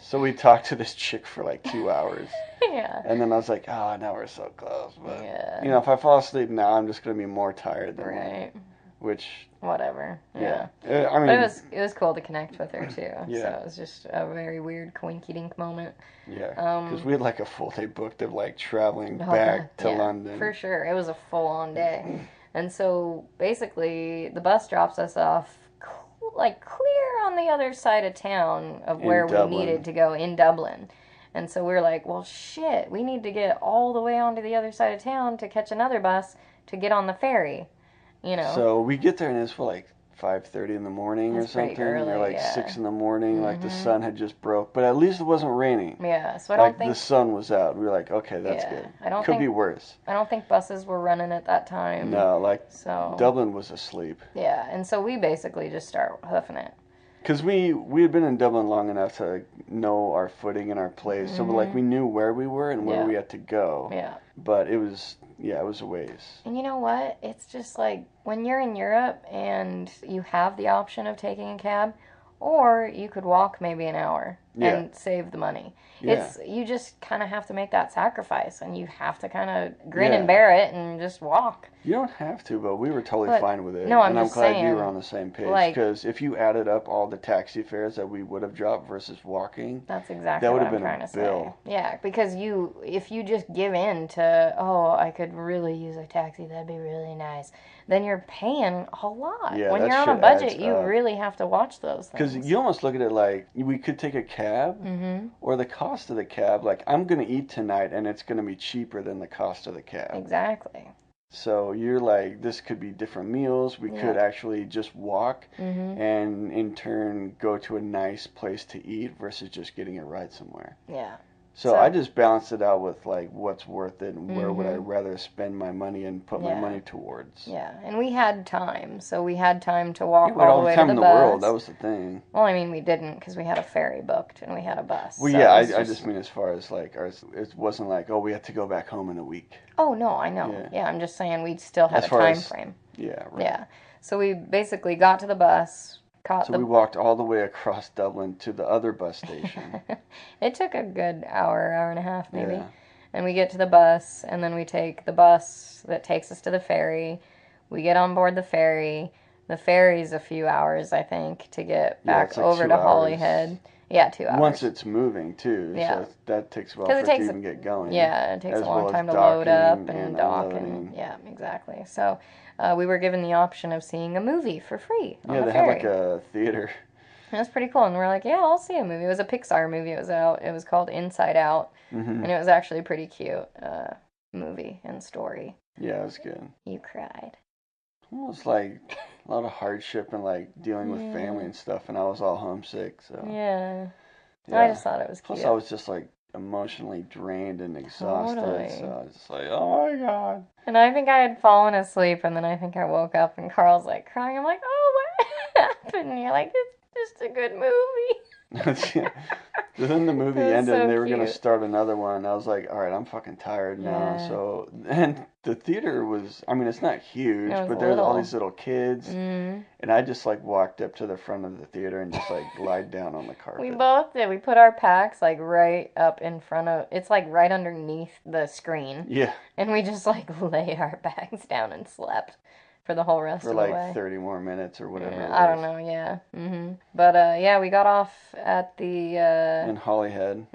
Speaker 2: So we talked to this chick for like 2 hours,
Speaker 1: Yeah.
Speaker 2: and then I was like, oh, now we're so close. But
Speaker 1: Yeah.
Speaker 2: if I fall asleep now, I'm just gonna be more tired than
Speaker 1: Right.
Speaker 2: which.
Speaker 1: Whatever. Yeah.
Speaker 2: I mean,
Speaker 1: But it was cool to connect with her too.
Speaker 2: Yeah.
Speaker 1: So it was just a very weird coinky dink moment.
Speaker 2: Yeah. Because we had like a full day booked of like traveling
Speaker 1: Oh,
Speaker 2: back
Speaker 1: God,
Speaker 2: to
Speaker 1: yeah,
Speaker 2: London.
Speaker 1: for sure. It was a full on day. And so basically the bus drops us off like clear on the other side of town of
Speaker 2: In
Speaker 1: where we
Speaker 2: Dublin.
Speaker 1: needed to go in Dublin. And so we were like, well, shit, we need to get all the way onto the other side of town to catch another bus to get on the ferry.
Speaker 2: So we get there and it's for like 5:30 in the morning or
Speaker 1: It's pretty
Speaker 2: something,
Speaker 1: early,
Speaker 2: or like
Speaker 1: yeah.
Speaker 2: 6 in the morning, like the sun had just broke, but at least it wasn't raining.
Speaker 1: Yeah, so I
Speaker 2: Like
Speaker 1: don't think
Speaker 2: the sun was out. We were like, okay, that's
Speaker 1: Yeah,
Speaker 2: good.
Speaker 1: I don't
Speaker 2: Could
Speaker 1: think-
Speaker 2: be worse.
Speaker 1: I don't think buses were running at that time.
Speaker 2: No, like
Speaker 1: So
Speaker 2: Dublin was asleep.
Speaker 1: yeah, and so we basically just start hoofing it.
Speaker 2: Because we had been in Dublin long enough to know our footing and our place, so like we knew where we were and where
Speaker 1: Yeah.
Speaker 2: we had to go.
Speaker 1: Yeah.
Speaker 2: But it was a ways.
Speaker 1: And you know what? It's just like when you're in Europe and you have the option of taking a cab, or you could walk maybe an hour and save the money.
Speaker 2: Yeah.
Speaker 1: You just kind of have to make that sacrifice, and you have to kind of grin
Speaker 2: Yeah.
Speaker 1: and bear it and just walk.
Speaker 2: You don't have to, but we were totally
Speaker 1: But-
Speaker 2: fine with it.
Speaker 1: no, I'm
Speaker 2: and I'm
Speaker 1: just
Speaker 2: glad you
Speaker 1: saying,
Speaker 2: were on the same page.
Speaker 1: like-
Speaker 2: Because if you added up all the taxi fares that we would have dropped versus walking,
Speaker 1: That's exactly
Speaker 2: That
Speaker 1: what
Speaker 2: would
Speaker 1: I'm
Speaker 2: have been
Speaker 1: trying
Speaker 2: a
Speaker 1: to
Speaker 2: bill.
Speaker 1: say. Yeah, because if you just give in to, oh, I could really use a taxi, that'd be really nice, then you're paying a lot.
Speaker 2: Yeah,
Speaker 1: when
Speaker 2: that
Speaker 1: you're on a
Speaker 2: shit
Speaker 1: budget,
Speaker 2: adds
Speaker 1: you
Speaker 2: up.
Speaker 1: really have to watch those
Speaker 2: because
Speaker 1: things.
Speaker 2: you almost look at it like we could take a cab, or the cost of the cab. Like, I'm going to eat tonight, and it's going to be cheaper than the cost of the cab.
Speaker 1: Exactly.
Speaker 2: So you're like, this could be different meals. We could
Speaker 1: Yeah.
Speaker 2: actually just walk and in turn go to a nice place to eat versus just getting a ride somewhere.
Speaker 1: Yeah.
Speaker 2: So I just balanced it out with like what's worth it and where would I
Speaker 1: Mm-hmm.
Speaker 2: rather spend my money and put my
Speaker 1: Yeah.
Speaker 2: money towards.
Speaker 1: Yeah, and we had time, so we had time to walk
Speaker 2: We had
Speaker 1: all
Speaker 2: all
Speaker 1: the
Speaker 2: the
Speaker 1: way
Speaker 2: time
Speaker 1: to
Speaker 2: in
Speaker 1: the
Speaker 2: the
Speaker 1: bus.
Speaker 2: world. That was the thing.
Speaker 1: Well, I mean, we didn't because we had a ferry booked and we had a bus.
Speaker 2: Well,
Speaker 1: so
Speaker 2: yeah,
Speaker 1: it was
Speaker 2: I just mean as far as like it wasn't like, oh, we have to go back home in a week.
Speaker 1: Oh no, I know.
Speaker 2: Yeah.
Speaker 1: Yeah, I'm just saying we still had
Speaker 2: As
Speaker 1: a
Speaker 2: far
Speaker 1: time
Speaker 2: as-
Speaker 1: frame.
Speaker 2: Yeah, right.
Speaker 1: Yeah. So we basically got to the bus, caught
Speaker 2: So
Speaker 1: the
Speaker 2: we walked all the way across Dublin to the other bus station.
Speaker 1: It took a good hour and a half maybe.
Speaker 2: Yeah.
Speaker 1: And we get to the bus, and then we take the bus that takes us to the ferry. We get on board the ferry. The ferry's a few hours, I think, to get
Speaker 2: Yeah,
Speaker 1: back
Speaker 2: it's like
Speaker 1: over
Speaker 2: 2
Speaker 1: to
Speaker 2: hours.
Speaker 1: Holyhead. Yeah, 2 hours.
Speaker 2: Once it's moving too,
Speaker 1: Yeah.
Speaker 2: so that takes a while
Speaker 1: 'Cause
Speaker 2: for
Speaker 1: it
Speaker 2: it to
Speaker 1: takes a-
Speaker 2: even get going.
Speaker 1: Yeah, it takes
Speaker 2: as
Speaker 1: a long
Speaker 2: well as
Speaker 1: time to load up
Speaker 2: docking
Speaker 1: and dock
Speaker 2: unloading.
Speaker 1: and yeah, exactly. So we were given the option of seeing a movie for free on
Speaker 2: Yeah,
Speaker 1: the
Speaker 2: they
Speaker 1: ferry.
Speaker 2: have like a theater.
Speaker 1: It was pretty cool, and we're like, yeah, I'll see a movie. It was a Pixar movie. It was out. It was called Inside Out,
Speaker 2: Hmm
Speaker 1: and it was actually a pretty cute movie and story.
Speaker 2: Yeah, it was good.
Speaker 1: You cried.
Speaker 2: Almost like a lot of hardship and like dealing with
Speaker 1: Yeah.
Speaker 2: family and stuff, and I was all homesick. So
Speaker 1: Yeah.
Speaker 2: yeah.
Speaker 1: I just thought it was cute.
Speaker 2: Plus, I was just like emotionally drained and exhausted.
Speaker 1: Totally.
Speaker 2: So I was just like, oh my god.
Speaker 1: And I think I had fallen asleep, and then I think I woke up, and Carl's like crying. I'm like, oh, what happened? And you're like, it's just a good movie.
Speaker 2: Then the movie
Speaker 1: It was
Speaker 2: ended
Speaker 1: so
Speaker 2: and they were going to
Speaker 1: cute.
Speaker 2: start another one. And I was like, all right, I'm fucking tired now.
Speaker 1: Yeah.
Speaker 2: So, and the theater was, I mean, it's not huge,
Speaker 1: It was
Speaker 2: but there's all
Speaker 1: little.
Speaker 2: these little kids.
Speaker 1: Mm.
Speaker 2: And I just like walked up to the front of the theater and just like lied down on the carpet.
Speaker 1: We both did. We put our packs like right up in front of. It's like right underneath the screen,
Speaker 2: Yeah,
Speaker 1: and we just like lay our bags down and slept for the whole rest
Speaker 2: for
Speaker 1: of the
Speaker 2: like
Speaker 1: way.
Speaker 2: 30 more minutes or whatever.
Speaker 1: Yeah,
Speaker 2: it
Speaker 1: I don't
Speaker 2: was.
Speaker 1: know. Yeah. But yeah, we got off at the.
Speaker 2: In Holyhead.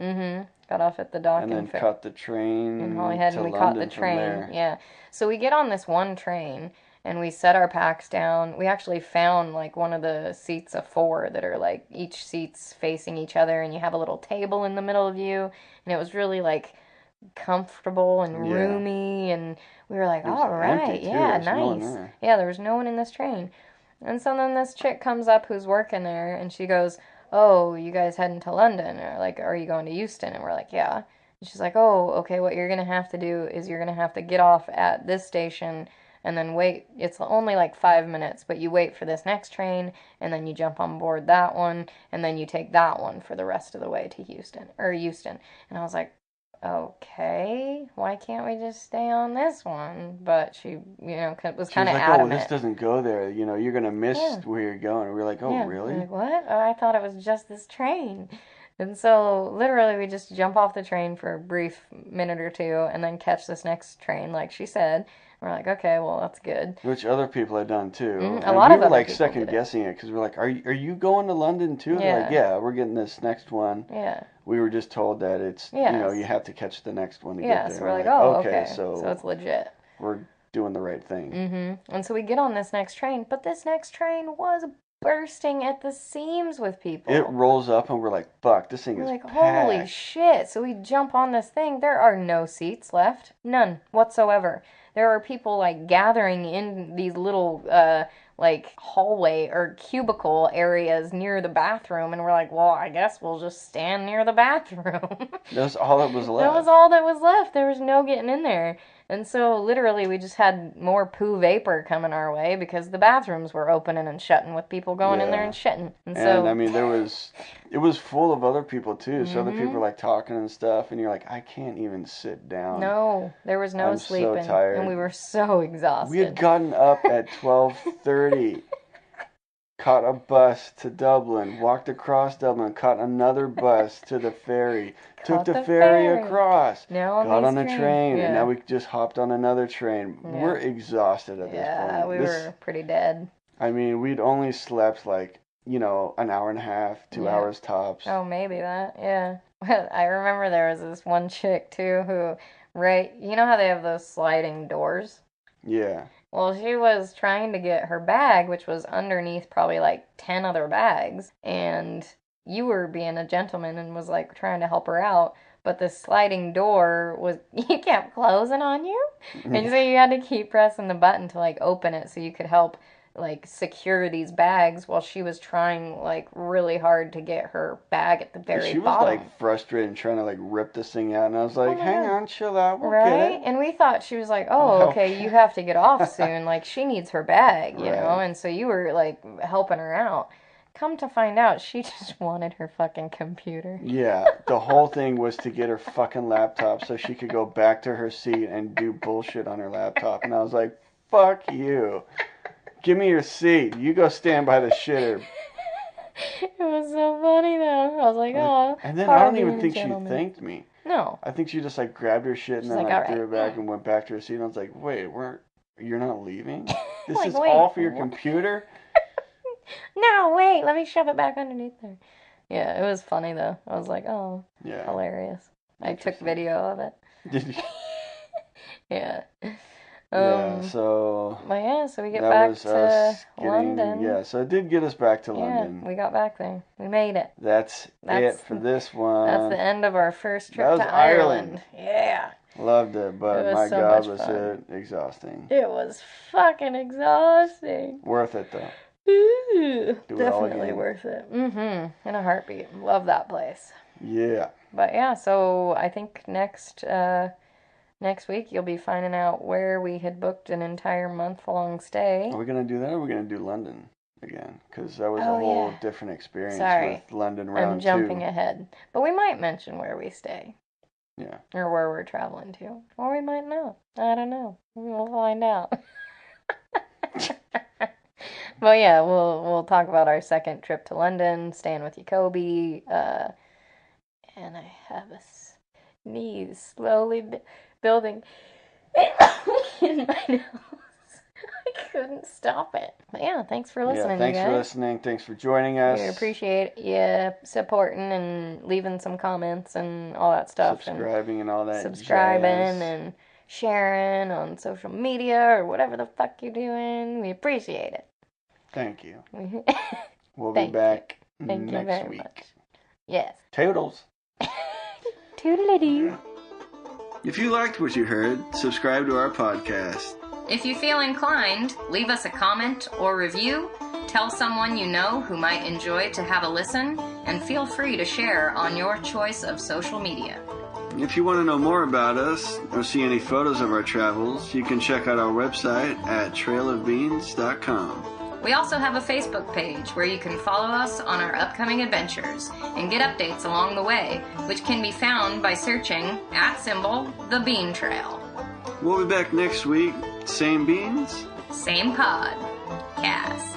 Speaker 1: Got off at the dock
Speaker 2: And then
Speaker 1: in
Speaker 2: caught the train
Speaker 1: in Holyhead,
Speaker 2: to
Speaker 1: and we
Speaker 2: London
Speaker 1: caught the
Speaker 2: from
Speaker 1: train.
Speaker 2: there.
Speaker 1: Yeah. So we get on this one train, and we set our packs down. We actually found like one of the seats of 4 that are like each seat's facing each other, and you have a little table in the middle of you, and it was really like comfortable and
Speaker 2: Yeah.
Speaker 1: roomy, and we were like,
Speaker 2: It was
Speaker 1: all right,
Speaker 2: empty, too.
Speaker 1: yeah,
Speaker 2: There was no one
Speaker 1: nice.
Speaker 2: there.
Speaker 1: Yeah, there was no one in this train. And so then this chick comes up who's working there, and she goes, oh, you guys heading to London? Or like, are you going to Euston? And we're like, yeah. And she's like, oh, okay, what you're going to have to do is you're going to have to get off at this station and then wait. It's only like 5 minutes, but you wait for this next train, and then you jump on board that one, and then you take that one for the rest of the way to Houston. And I was like, okay, why can't we just stay on this one? But she, was kind of adamant.
Speaker 2: Oh, this doesn't go there. You're going to miss where you're going. And we're like, oh, really?
Speaker 1: I'm like, what? Oh, I thought it was just this train. And so, literally, we just jump off the train for a brief minute or two and then catch this next train, like she said. We're like, okay, well, that's good.
Speaker 2: Which other people had done, too.
Speaker 1: A lot of other
Speaker 2: like,
Speaker 1: people
Speaker 2: second-guessing it because we're like, are you going to London, too? They're like, yeah, we're getting this next one.
Speaker 1: Yeah.
Speaker 2: We were just told that it's, you have to catch the next one to get there.
Speaker 1: So we're like, oh, okay.
Speaker 2: So
Speaker 1: it's legit.
Speaker 2: We're doing the right thing.
Speaker 1: And so we get on this next train, but this next train was bursting at the seams with people.
Speaker 2: It rolls up and we're like, fuck, this thing is
Speaker 1: like,
Speaker 2: packed.
Speaker 1: holy shit. So we jump on this thing. There are no seats left. None whatsoever. There are people like gathering in these little like hallway or cubicle areas near the bathroom, and we're like, well, I guess we'll just stand near the bathroom.
Speaker 2: That's all that was left.
Speaker 1: That was all that was left. There was no getting in there. And so, literally, we just had more poo vapor coming our way because the bathrooms were opening and shutting with people going in there and shitting. And
Speaker 2: I mean, it was full of other people, too. So other people were, like, talking and stuff, and you're like, I can't even sit down.
Speaker 1: No, there was no sleeping.
Speaker 2: I'm so tired.
Speaker 1: And we were so exhausted.
Speaker 2: We had gotten up at 12:30. Caught a bus to Dublin, walked across Dublin, caught another bus to the ferry, took the ferry across, got on a train, and now we just hopped on another train. Yeah. We're exhausted at this point.
Speaker 1: Yeah, we were pretty dead.
Speaker 2: I mean, we'd only slept like, an hour and a half, 2 hours tops.
Speaker 1: Oh, maybe that, yeah. I remember there was this one chick, too, who, you know how they have those sliding doors?
Speaker 2: Yeah.
Speaker 1: Well, she was trying to get her bag, which was underneath probably like 10 other bags, and you were being a gentleman and was like trying to help her out, but the sliding door he kept closing on you, and so you had to keep pressing the button to like open it so you could help like secure these bags while she was trying like really hard to get her bag at the very
Speaker 2: bottom. She was like frustrated and trying to like rip this thing out, and I was like, hang on, chill out, we'll get it.
Speaker 1: And we thought she was like, oh, okay, you have to get off soon, like she needs her bag, you know, and so you were like helping her out. Come to find out, she just wanted her fucking computer.
Speaker 2: Yeah, the whole thing was to get her fucking laptop so she could go back to her seat and do bullshit on her laptop, and I was like, fuck you. Give me your seat. You go stand by the shitter.
Speaker 1: It was so funny, though. I was like, oh.
Speaker 2: And then I don't even think she thanked me.
Speaker 1: No.
Speaker 2: I think she just, like, grabbed her shit and then, like, threw it back and went back to her seat. And I was like, wait, you're not leaving? This is all for your computer?
Speaker 1: No, wait. Let me shove it back underneath there. Yeah, it was funny, though. I was like, oh, hilarious. I took video of it.
Speaker 2: Did you?
Speaker 1: Yeah.
Speaker 2: So
Speaker 1: we get back to London.
Speaker 2: Yeah, so it did get us back to London.
Speaker 1: We got back there. We made it.
Speaker 2: That's it for this one.
Speaker 1: That's the end of our first trip to Ireland. Yeah.
Speaker 2: Loved it, but my God, was it exhausting.
Speaker 1: It was fucking exhausting.
Speaker 2: Worth it, though.
Speaker 1: Definitely worth it. In a heartbeat. Love that place.
Speaker 2: Yeah.
Speaker 1: But yeah, so I think next week you'll be finding out where we had booked an entire month-long stay.
Speaker 2: Are we going to do that, or are we going to do London again? Because that was a whole different experience with London round 2.
Speaker 1: I'm jumping ahead. But we might mention where we stay.
Speaker 2: Yeah.
Speaker 1: Or where we're traveling to. Or we might not. I don't know. We'll find out. Well, yeah, we'll talk about our second trip to London, staying with Jacoby, and I have a sneeze slowly building in my nose. I couldn't stop it. But yeah, thanks for listening,
Speaker 2: thanks
Speaker 1: you guys.
Speaker 2: for listening. Thanks for joining us.
Speaker 1: We appreciate you supporting and leaving some comments and all that stuff.
Speaker 2: Subscribing and all that
Speaker 1: Subscribing
Speaker 2: jazz.
Speaker 1: And sharing on social media or whatever the fuck you're doing. We appreciate it.
Speaker 2: Thank you. We'll be back
Speaker 1: Thank you very
Speaker 2: week.
Speaker 1: Much. Yes.
Speaker 2: Toodles.
Speaker 1: Toodle-doo.
Speaker 2: If you liked what you heard, subscribe to our podcast.
Speaker 3: If you feel inclined, leave us a comment or review, tell someone you know who might enjoy to have a listen, and feel free to share on your choice of social media.
Speaker 2: If you want to know more about us or see any photos of our travels, you can check out our website at trailofbeans.com.
Speaker 3: We also have a Facebook page where you can follow us on our upcoming adventures and get updates along the way, which can be found by searching @The Bean Trail.
Speaker 2: We'll be back next week. Same beans,
Speaker 3: same pod. Cast.